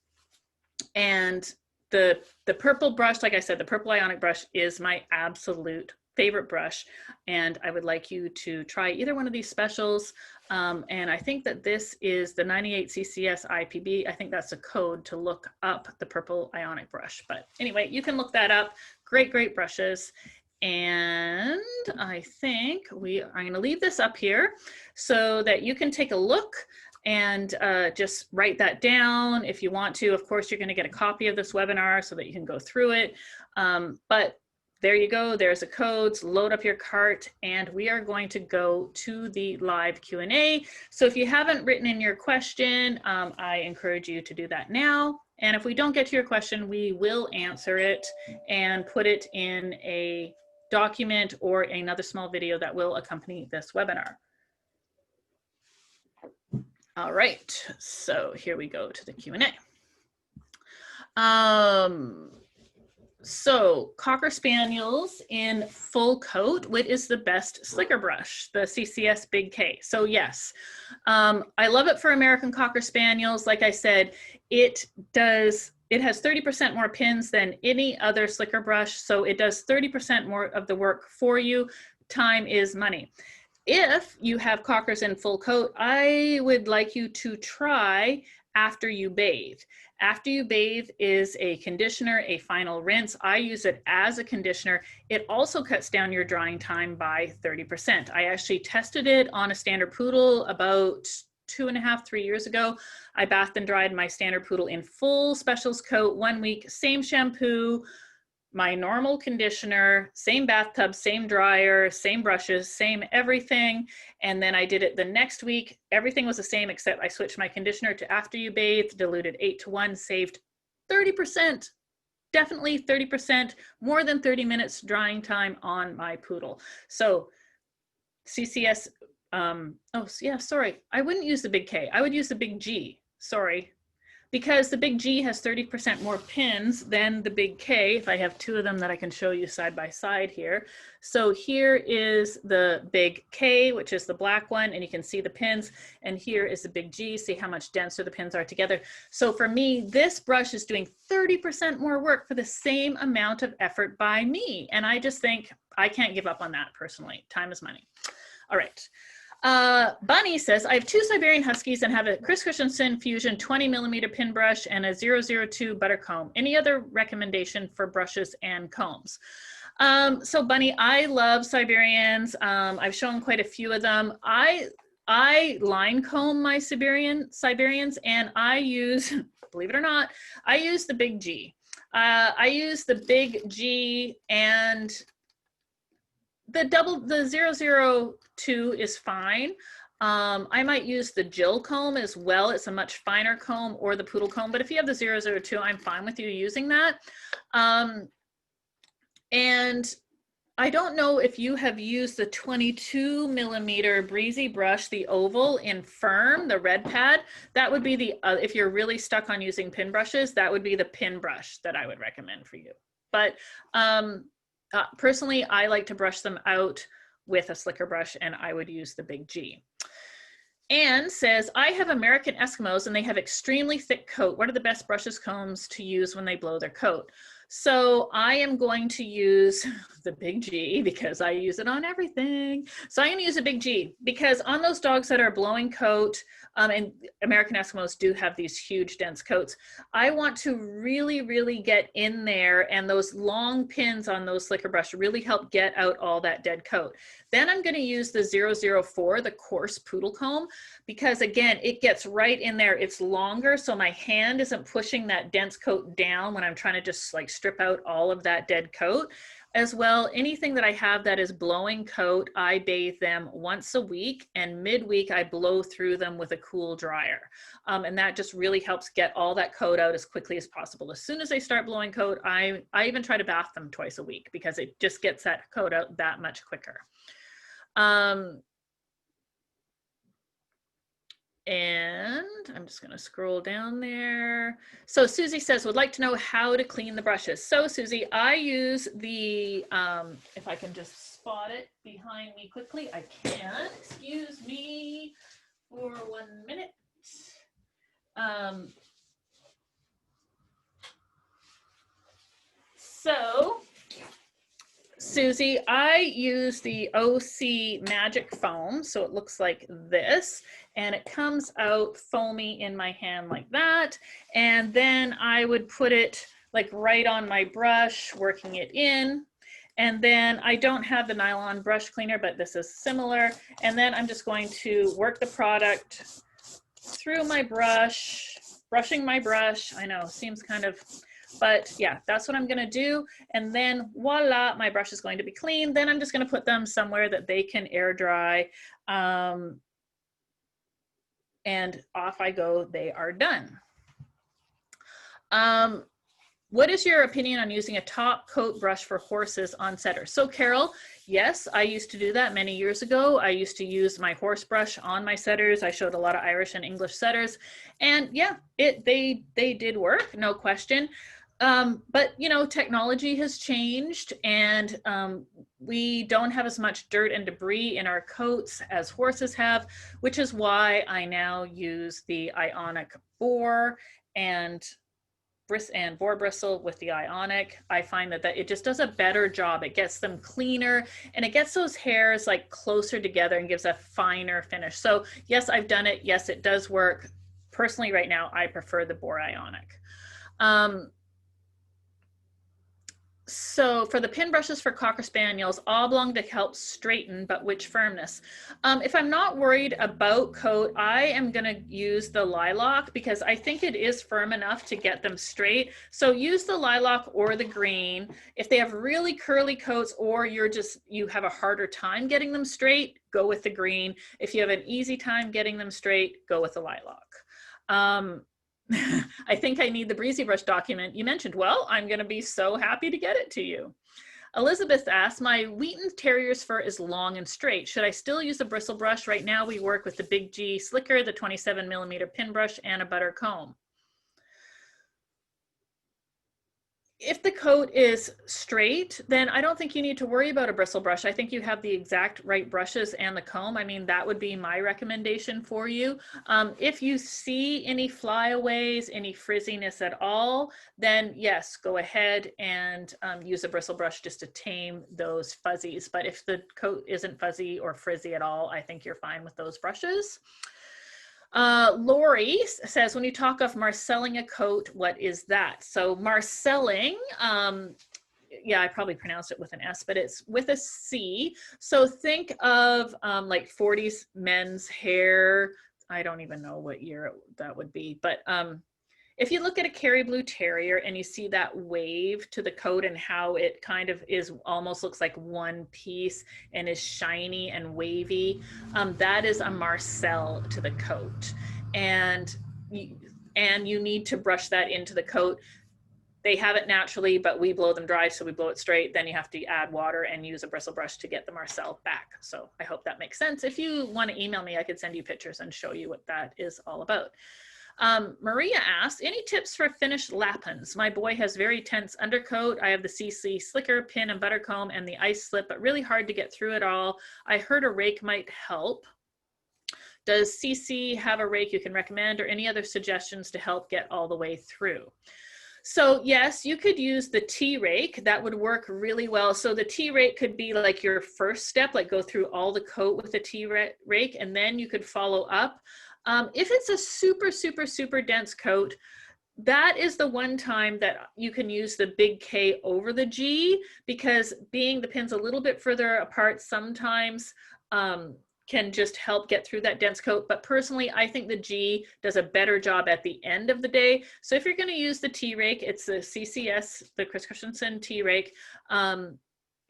And the purple brush, like I said, the purple ionic brush is my absolute favorite brush. And I would like you to try either one of these specials. And I think that this is the 98 CCS IPB. I think that's a code to look up the purple ionic brush. But anyway, you can look that up. Great brushes. And I think I'm going to leave this up here so that you can take a look and just write that down if you want to. Of course, you're going to get a copy of this webinar so that you can go through it. But there you go. There's the codes. Load up your cart, and we are going to go to the live Q&A. So if you haven't written in your question, I encourage you to do that now. And if we don't get to your question, we will answer it and put it in a document or another small video that will accompany this webinar. All right, so here we go to the Q&A. So Cocker Spaniels in full coat, what is the best slicker brush? The CCS Big K. So yes, I love it for American Cocker Spaniels. Like I said, it has 30% more pins than any other slicker brush. So it does 30% more of the work for you. Time is money. If you have Cockers in full coat, I would like you to try after you bathe. After you bathe is a conditioner, a final rinse. I use it as a conditioner. It also cuts down your drying time by 30%. I actually tested it on a standard poodle about 2.5, 3 years ago. I bathed and dried my standard poodle in full specials coat 1 week, same shampoo, my normal conditioner, same bathtub, same dryer, same brushes, same everything. And then I did it the next week. Everything was the same, except I switched my conditioner to after you bathe, diluted 8:1, saved 30%, definitely 30%, more than 30 minutes drying time on my poodle. So CCS, oh yeah, sorry. I wouldn't use the Big K. I would use the Big G, sorry. Because the Big G has 30% more pins than the Big K. If I have two of them that I can show you side by side here. So here is the Big K, which is the black one, and you can see the pins. And here is the Big G, see how much denser the pins are together. So for me, this brush is doing 30% more work for the same amount of effort by me. And I just think I can't give up on that personally. Time is money. All right. Bunny says, I have 2 Siberian Huskies and have a Chris Christensen Fusion 20mm pin brush and a 002 butter comb. Any other recommendation for brushes and combs? So Bunny, I love Siberians. I've shown quite a few of them. I line comb my Siberians, and I use, believe it or not, I use the Big G. I use the Big G, and the 002 is fine. I might use the Jill comb as well. It's a much finer comb, or the poodle comb, but if you have the 002, I'm fine with you using that. And I don't know if you have used the 22mm Breezy brush, the oval in Firm, the red pad. That would be the, if you're really stuck on using pin brushes, that would be the pin brush that I would recommend for you. But personally, I like to brush them out with a slicker brush, and I would use the Big G. Anne says, I have American Eskimos and they have extremely thick coat. What are the best brushes, combs to use when they blow their coat? So I am going to use the Big G because I use it on everything. So I'm going to use a Big G because on those dogs that are blowing coat, and American Eskimos do have these huge dense coats, I want to really, really get in there, and those long pins on those slicker brush really help get out all that dead coat. Then I'm going to use the 004, the coarse poodle comb, because again, it gets right in there. It's longer, so my hand isn't pushing that dense coat down when I'm trying to just like strip out all of that dead coat. As well, anything that I have that is blowing coat, I bathe them once a week, and midweek I blow through them with a cool dryer. And that just really helps get all that coat out as quickly as possible. As soon as they start blowing coat, I even try to bath them twice a week because it just gets that coat out that much quicker. And I'm just going to scroll down there. So Susie says, would like to know how to clean the brushes. So Susie, I use the, if I can just spot it behind me quickly, I can. Excuse me for 1 minute. So Susie, I use the OC Magic Foam, so it looks like this, and it comes out foamy in my hand like that, and then I would put it like right on my brush, working it in, and then I don't have the nylon brush cleaner, but this is similar, and then I'm just going to work the product through my brush, brushing my brush. I know, seems kind of But yeah, that's what I'm gonna do. And then voila, my brush is going to be clean. Then I'm just gonna put them somewhere that they can air dry. And off I go, they are done. What is your opinion on using a top coat brush for horses on setters? So Carol, yes, I used to do that many years ago. I used to use my horse brush on my setters. I showed a lot of Irish and English setters, and yeah, they did work, no question. But you know, technology has changed, and we don't have as much dirt and debris in our coats as horses have, which is why I now use the Ionic boar and boar bristle with the Ionic. I find that it just does a better job. It gets them cleaner, and it gets those hairs like closer together and gives a finer finish. So yes, I've done it. Yes, it does work. Personally, right now, I prefer the boar Ionic. So for the pin brushes for Cocker Spaniels, oblong to help straighten, but which firmness? If I'm not worried about coat, I am going to use the lilac because I think it is firm enough to get them straight. So use the lilac or the green. If they have really curly coats or you have a harder time getting them straight, go with the green. If you have an easy time getting them straight, go with the lilac. I think I need the Breezy Brush document you mentioned. Well, I'm going to be so happy to get it to you. Elizabeth asks, my Wheaton Terrier's fur is long and straight. Should I still use a bristle brush? Right now we work with the Big G Slicker, the 27mm pin brush, and a butter comb. If the coat is straight, then I don't think you need to worry about a bristle brush. I think you have the exact right brushes and the comb. I mean, that would be my recommendation for you. If you see any flyaways, any frizziness at all, then yes, go ahead and use a bristle brush just to tame those fuzzies. But if the coat isn't fuzzy or frizzy at all, I think you're fine with those brushes. Lori says, when you talk of marcelling a coat, what is that? So marcelling, yeah, I probably pronounced it with an S, but it's with a C. So think of like 40s men's hair. I don't even know what year that would be, but if you look at a Kerry Blue Terrier and you see that wave to the coat and how it kind of almost looks like one piece and is shiny and wavy, that is a marcel to the coat. And you need to brush that into the coat. They have it naturally, but we blow them dry, so we blow it straight. Then you have to add water and use a bristle brush to get the marcel back. So I hope that makes sense. If you want to email me, I could send you pictures and show you what that is all about. Maria asked, any tips for finished lapins? My boy has very tense undercoat. I have the CC slicker, pin and butter comb and the ice slip, but really hard to get through it all. I heard a rake might help. Does CC have a rake you can recommend or any other suggestions to help get all the way through? So yes, you could use the T-rake. That would work really well. So the T-rake could be like your first step, like go through all the coat with the T-rake, and then you could follow up. If it's a super, super, super dense coat, that is the one time that you can use the big K over the G, because being the pins a little bit further apart sometimes can just help get through that dense coat. But personally, I think the G does a better job at the end of the day. So if you're going to use the T-rake, it's the CCS, the Chris Christensen T-rake.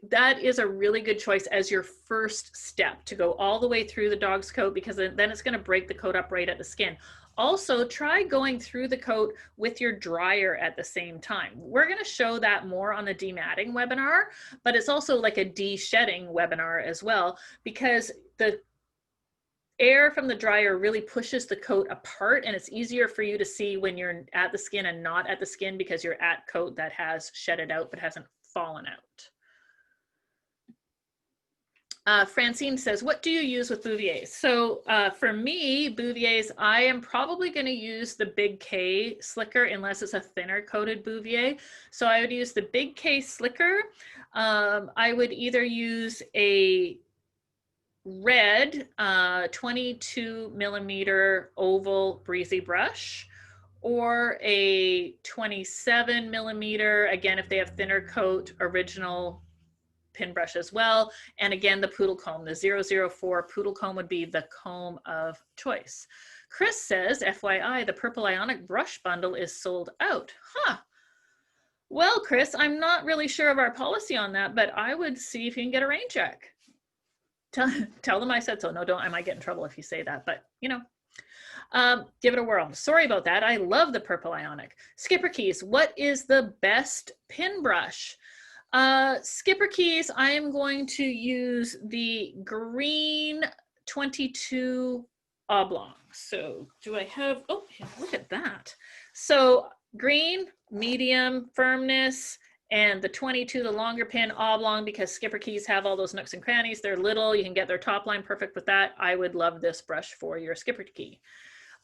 That is a really good choice as your first step to go all the way through the dog's coat, because then it's going to break the coat up right at the skin. Also, try going through the coat with your dryer at the same time. We're going to show that more on the dematting webinar, but it's also like a de-shedding webinar as well, because the air from the dryer really pushes the coat apart, and it's easier for you to see when you're at the skin and not at the skin, because you're at coat that has shedded out but hasn't fallen out. Francine says, what do you use with Bouviers? So for me, Bouviers, I am probably going to use the Big K slicker unless it's a thinner coated Bouvier. So I would use the Big K slicker. I would either use a red 22mm oval breezy brush, or a 27mm, again, if they have thinner coat, original pin brush as well. And again, the poodle comb, the 004 poodle comb would be the comb of choice. Chris says, FYI, the purple Ionic brush bundle is sold out. Huh. Well, Chris, I'm not really sure of our policy on that, but I would see if you can get a rain check. Tell them I said so. No, don't. I might get in trouble if you say that, but you know, give it a whirl. Sorry about that. I love the purple ionic. Skipper Keys, what is the best pin brush? Skipper Keys, I am going to use the green 22 oblong. So do I have, oh, look at that. So green, medium firmness, and the 22, the longer pin oblong, because Skipper Keys have all those nooks and crannies. They're little, you can get their top line perfect with that. I would love this brush for your Skipper Key.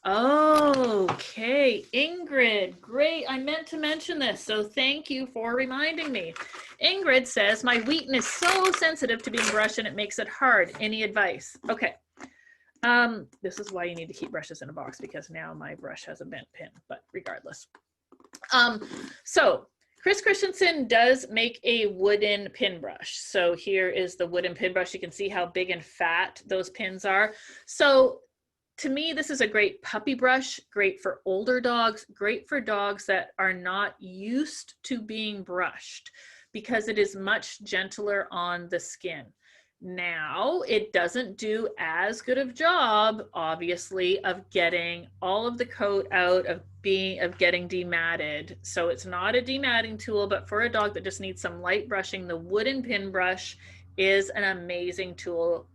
Okay, Ingrid, great. I meant to mention this, so thank you for reminding me. Ingrid says, my Wheaton is so sensitive to being brushed and it makes it hard. Any advice? Okay. This is why you need to keep brushes in a box, because now my brush has a bent pin, but regardless. So Chris Christensen does make a wooden pin brush. So here is the wooden pin brush. You can see how big and fat those pins are. So to me, this is a great puppy brush, great for older dogs, great for dogs that are not used to being brushed, because it is much gentler on the skin. Now, it doesn't do as good of job, obviously, of getting all of the coat out, of getting dematted. So it's not a dematting tool, but for a dog that just needs some light brushing, the wooden pin brush is an amazing tool.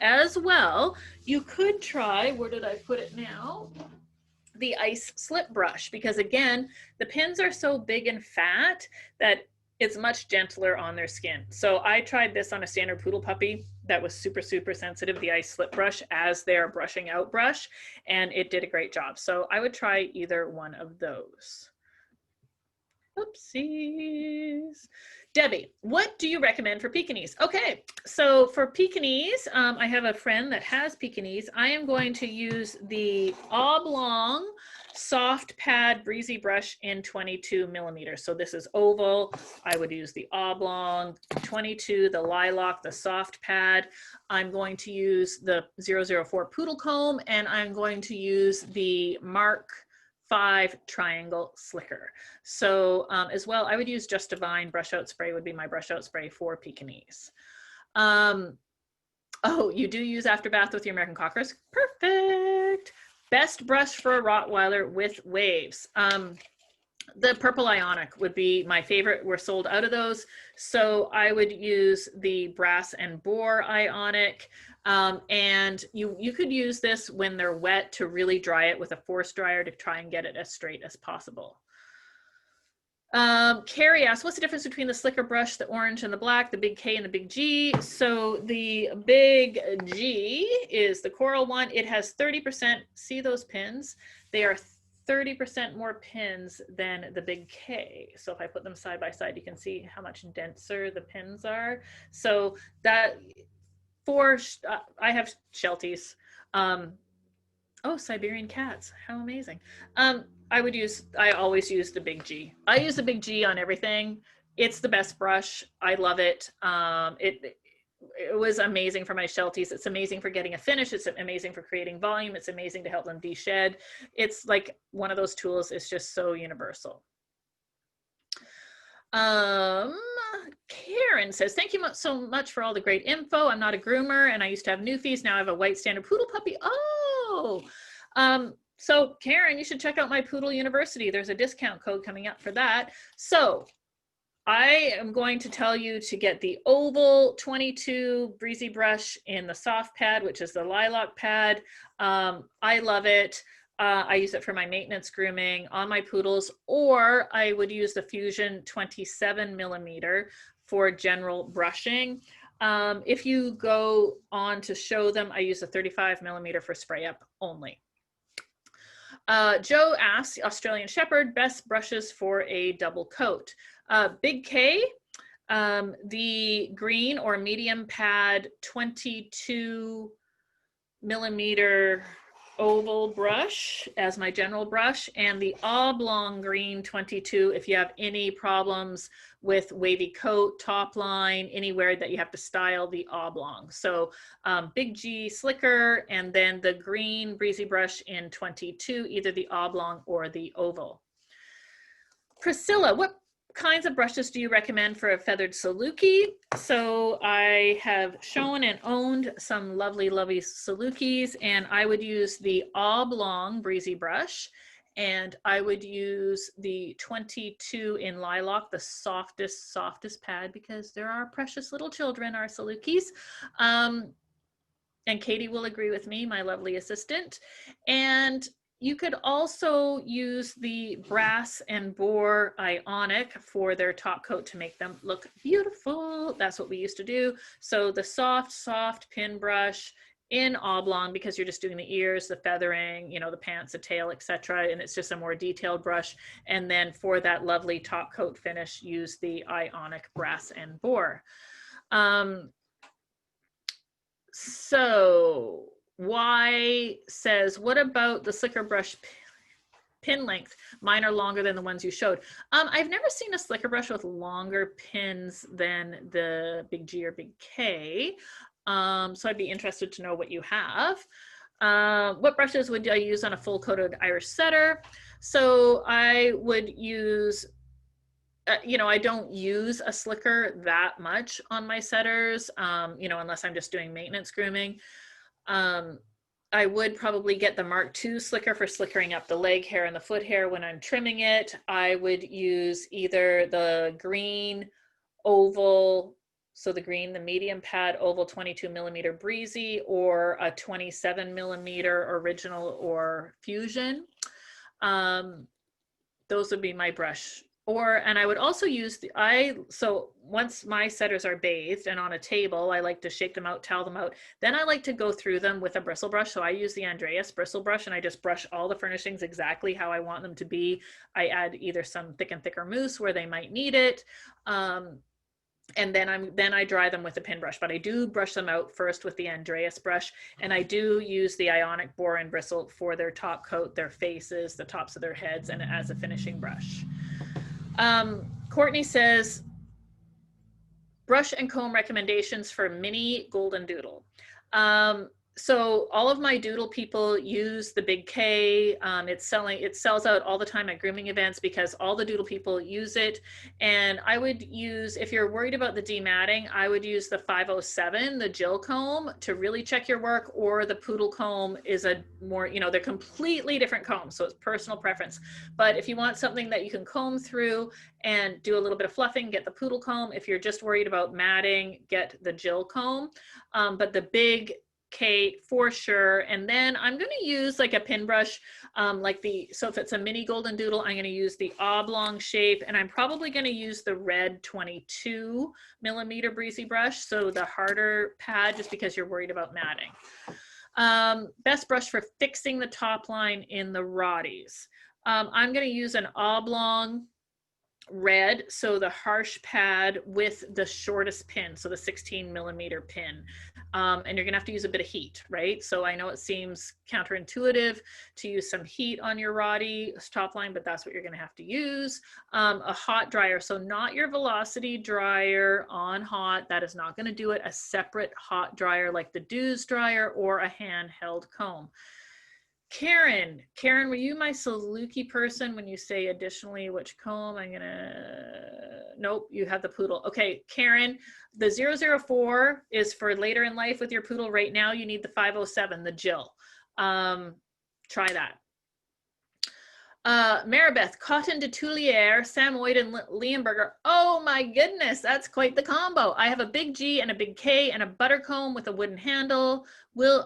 As well, you could try, where did I put it now? The ice slip brush, because again, the pins are so big and fat that it's much gentler on their skin. So I tried this on a standard poodle puppy that was super, super sensitive, the ice slip brush, as their brushing out brush, and it did a great job. So I would try either one of those. Oopsies. Debbie, what do you recommend for Pekingese? Okay, so for Pekingese, I have a friend that has Pekingese. I am going to use the oblong soft pad breezy brush in 22 millimeters. So this is oval. I would use the oblong 22, the lilac, the soft pad. I'm going to use the 004 poodle comb, and I'm going to use the Mark 5 triangle slicker. So as well, I would use Just Divine brush out spray would be my brush out spray for Pekingese. Oh, you do use after bath with your American Cockers? Perfect. Best brush for a Rottweiler with waves. The purple ionic would be my favorite. We're sold out of those. So I would use the brass and boar ionic. And you could use this when they're wet to really dry it with a force dryer to try and get it as straight as possible. Carrie asked, what's the difference between the slicker brush, the orange and the black, the big K and the big G? So the big G is the coral one. It has 30%. See those pins? They are 30% more pins than the big K. So if I put them side by side, you can see how much denser the pins are. So that for, I have Shelties. Oh, Siberian cats, how amazing. I always use the big G. I use the big G on everything. It's the best brush. I love it. It was amazing for my Shelties. It's amazing for getting a finish. It's amazing for creating volume. It's amazing to help them de-shed. It's like one of those tools. It's just so universal. Karen says, thank you so much for all the great info. I'm not a groomer and I used to have Newfies. Now I have a white standard poodle puppy. Oh, so Karen, you should check out my Poodle University. There's a discount code coming up for that. So I am going to tell you to get the oval 22 breezy brush in the soft pad, which is the lilac pad. I love it. I use it for my maintenance grooming on my poodles, or I would use the Fusion 27 millimeter for general brushing. If you go on to show them, I use a 35 millimeter for spray up only. Joe asks, Australian Shepherd, best brushes for a double coat. Big K, the green or medium pad 22 millimeter oval brush as my general brush, and the oblong green 22 if you have any problems with wavy coat, top line, anywhere that you have to style the oblong. So big G slicker, and then the green breezy brush in 22, either the oblong or the oval. Priscilla, what kinds of brushes do you recommend for a feathered saluki? So I have shown and owned some lovely, lovely salukis, and I would use the oblong breezy brush, and I would use the 22 in lilac, the softest, softest pad, because there are precious little children, our salukis. And Katie will agree with me, my lovely assistant. And you could also use the brass and boar ionic for their top coat to make them look beautiful. That's what we used to do. So the soft, soft pin brush in oblong, because you're just doing the ears, the feathering, you know, the pants, the tail, etc. And it's just a more detailed brush. And then for that lovely top coat finish, use the ionic brass and boar. So Y says, what about the slicker brush pin length? Mine are longer than the ones you showed. I've never seen a slicker brush with longer pins than the big G or big K. So I'd be interested to know what you have. What brushes would I use on a full coated Irish setter? So I would use you know, I don't use a slicker that much on my setters, you know, unless I'm just doing maintenance grooming. I would probably get the Mark II slicker for slickering up the leg hair and the foot hair when I'm trimming it. I would use either the green oval, so the green, the medium pad oval 22 millimeter breezy, or a 27 millimeter original or fusion. Those would be my brush. And I would also use so once my setters are bathed and on a table, I like to shake them out, towel them out. Then I like to go through them with a bristle brush. So I use the Andreas bristle brush, and I just brush all the furnishings exactly how I want them to be. I add either some thick and thicker mousse where they might need it. And then I dry them with a pin brush, but I do brush them out first with the Andreas brush, and I do use the ionic boar and bristle for their top coat, their faces, the tops of their heads, and as a finishing brush. Courtney says, brush and comb recommendations for mini golden doodle. So all of my doodle people use the big K. It sells out all the time at grooming events because all the doodle people use it. And I would use, if you're worried about the dematting, I would use the 507, the Jill comb, to really check your work, or the poodle comb is a more, you know, they're completely different combs, so it's personal preference. But if you want something that you can comb through and do a little bit of fluffing, get the poodle comb. If you're just worried about matting, get the Jill comb. But the big K for sure. And then I'm going to use like a pin brush, so if it's a mini golden doodle, I'm going to use the oblong shape, and I'm probably going to use the red 22 millimeter breezy brush. So the harder pad, just because you're worried about matting. Best brush for fixing the top line in the Roddies. I'm going to use an oblong red, so the harsh pad with the shortest pin, so the 16 millimeter pin. And you're gonna have to use a bit of heat, right? So I know it seems counterintuitive to use some heat on your Roddy top line, but that's what you're gonna have to use. A hot dryer, so not your velocity dryer on hot, that is not gonna do it. A separate hot dryer like the Dews dryer or a handheld comb. Karen, were you my Saluki person when you say additionally which comb? Nope, you have the poodle. Okay, Karen, the 004 is for later in life with your poodle. Right now, you need the 507, the Jill. Try that. Maribeth, Cotton de Tuliere, Samoyed, and Leonberger. Oh my goodness, that's quite the combo. I have a big G and a big K and a butter comb with a wooden handle.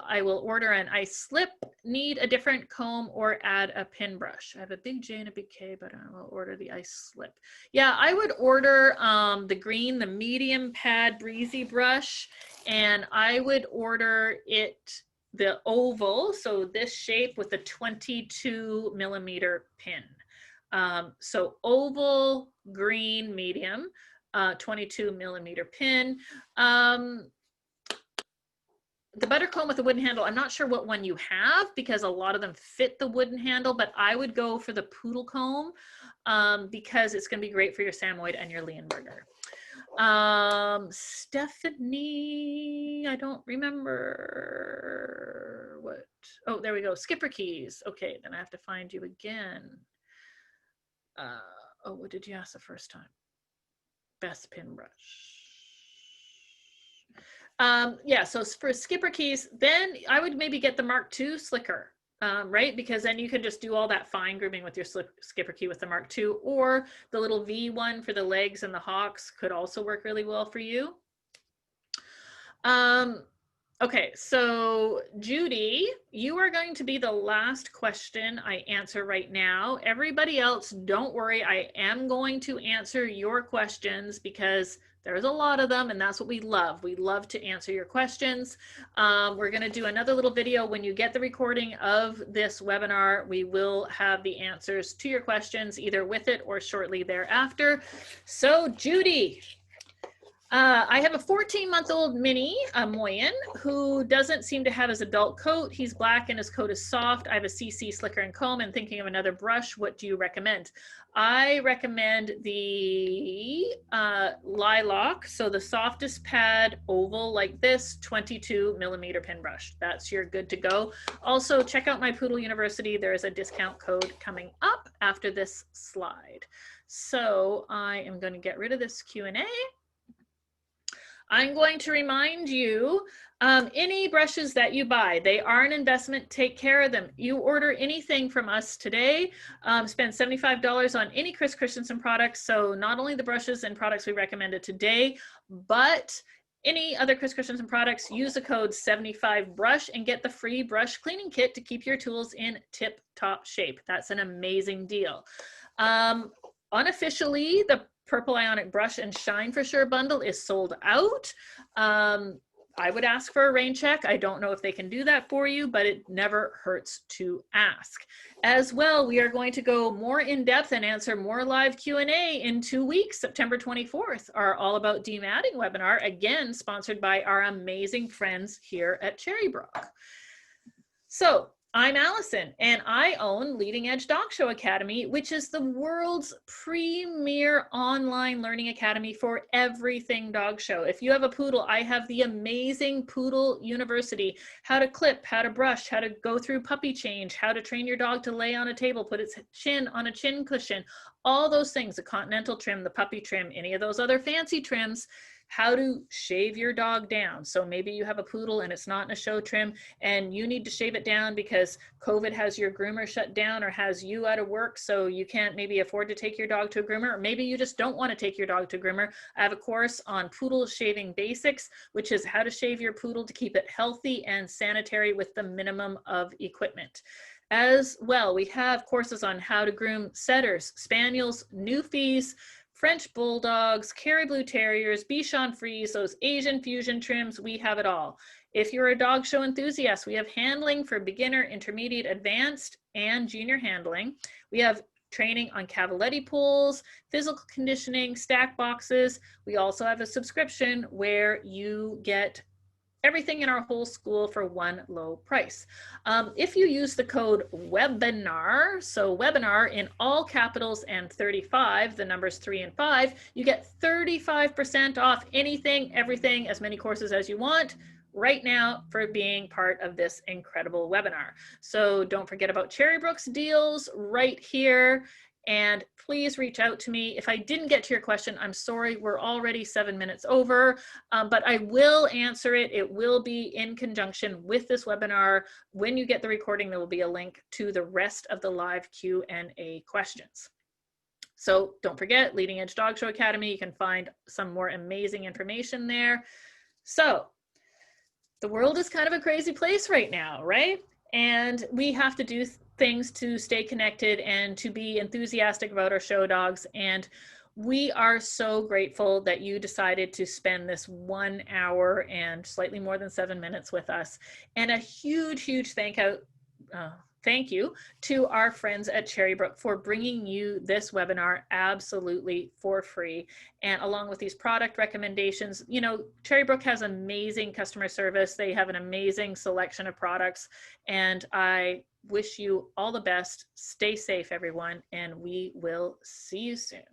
I will order an ice slip. Need a different comb or add a pin brush. I have a big J and a big K, but I will order the ice slip. Yeah, I would order the green, the medium pad breezy brush, and I would order it the oval, so this shape with a 22 millimeter pin. So oval, green, medium, 22 millimeter pin. The butter comb with the wooden handle, I'm not sure what one you have because a lot of them fit the wooden handle, but I would go for the poodle comb because it's going to be great for your Samoyed and your Leonberger. Stephanie, I don't remember what. Oh, there we go. Skipper keys. Okay, then I have to find you again. Oh, what did you ask the first time? Best pin brush. Yeah, so for skipper keys, then I would maybe get the Mark II slicker, right? Because then you can just do all that fine grooming with your skipper key with the Mark II, or the little V one for the legs and the hocks could also work really well for you. Okay, so Judy, you are going to be the last question I answer right now. Everybody else, don't worry. I am going to answer your questions because there's a lot of them, and that's what we love. We love to answer your questions. We're going to do another little video. When you get the recording of this webinar, we will have the answers to your questions either with it or shortly thereafter. So Judy, I have a 14-month-old mini, a Moyen, who doesn't seem to have his adult coat. He's black and his coat is soft. I have a CC slicker and comb and thinking of another brush. What do you recommend? I recommend the lilac, so the softest pad oval like this, 22mm pin brush. That's your good to go. Also, check out my Poodle University. There is a discount code coming up after this slide. So I am going to get rid of this Q&A. I'm going to remind you, any brushes that you buy, they are an investment. Take care of them. You order anything from us today, spend $75 on any Chris Christensen products. So not only the brushes and products we recommended today, but any other Chris Christensen products, use the code 75brush and get the free brush cleaning kit to keep your tools in tip-top shape. That's an amazing deal. Unofficially, the Purple Ionic Brush and Shine for Sure bundle is sold out. I would ask for a rain check. I don't know if they can do that for you, but it never hurts to ask. As well, we are going to go more in depth and answer more live Q&A in 2 weeks. September 24th, our All About Dematting webinar, again, sponsored by our amazing friends here at Cherrybrook. So, I'm Allison, and I own Leading Edge Dog Show Academy, which is the world's premier online learning academy for everything dog show. If you have a poodle, I have the amazing Poodle University, how to clip, how to brush, how to go through puppy change, how to train your dog to lay on a table, put its chin on a chin cushion, all those things, the continental trim, the puppy trim, any of those other fancy trims, how to shave your dog down. So maybe you have a poodle and it's not in a show trim and you need to shave it down because COVID has your groomer shut down or has you out of work, so you can't maybe afford to take your dog to a groomer, or maybe you just don't want to take your dog to a groomer. I have a course on poodle shaving basics, which is how to shave your poodle to keep it healthy and sanitary with the minimum of equipment. As well, we have courses on how to groom setters, spaniels, Newfies, French Bulldogs, Kerry Blue Terriers, Bichon Frise, those Asian fusion trims, we have it all. If you're a dog show enthusiast, we have handling for beginner, intermediate, advanced, and junior handling. We have training on cavaletti pulls, physical conditioning, stack boxes. We also have a subscription where you get everything in our whole school for one low price. If you use the code WEBINAR, so webinar in all capitals and 35, the numbers 3 and 5, you get 35% off anything, everything, as many courses as you want right now for being part of this incredible webinar. So don't forget about Cherrybrook's deals right here. And please reach out to me. If I didn't get to your question, I'm sorry, we're already 7 minutes over, but I will answer it. It will be in conjunction with this webinar. When you get the recording, there will be a link to the rest of the live Q&A questions. So don't forget, Leading Edge Dog Show Academy. You can find some more amazing information there. So the world is kind of a crazy place right now, right? And we have to do things to stay connected and to be enthusiastic about our show dogs. And we are so grateful that you decided to spend this 1 hour and slightly more than 7 minutes with us. And a huge, huge thank you to our friends at Cherrybrook for bringing you this webinar absolutely for free. And along with these product recommendations, you know, Cherrybrook has amazing customer service. They have an amazing selection of products. And I wish you all the best. Stay safe, everyone, and we will see you soon.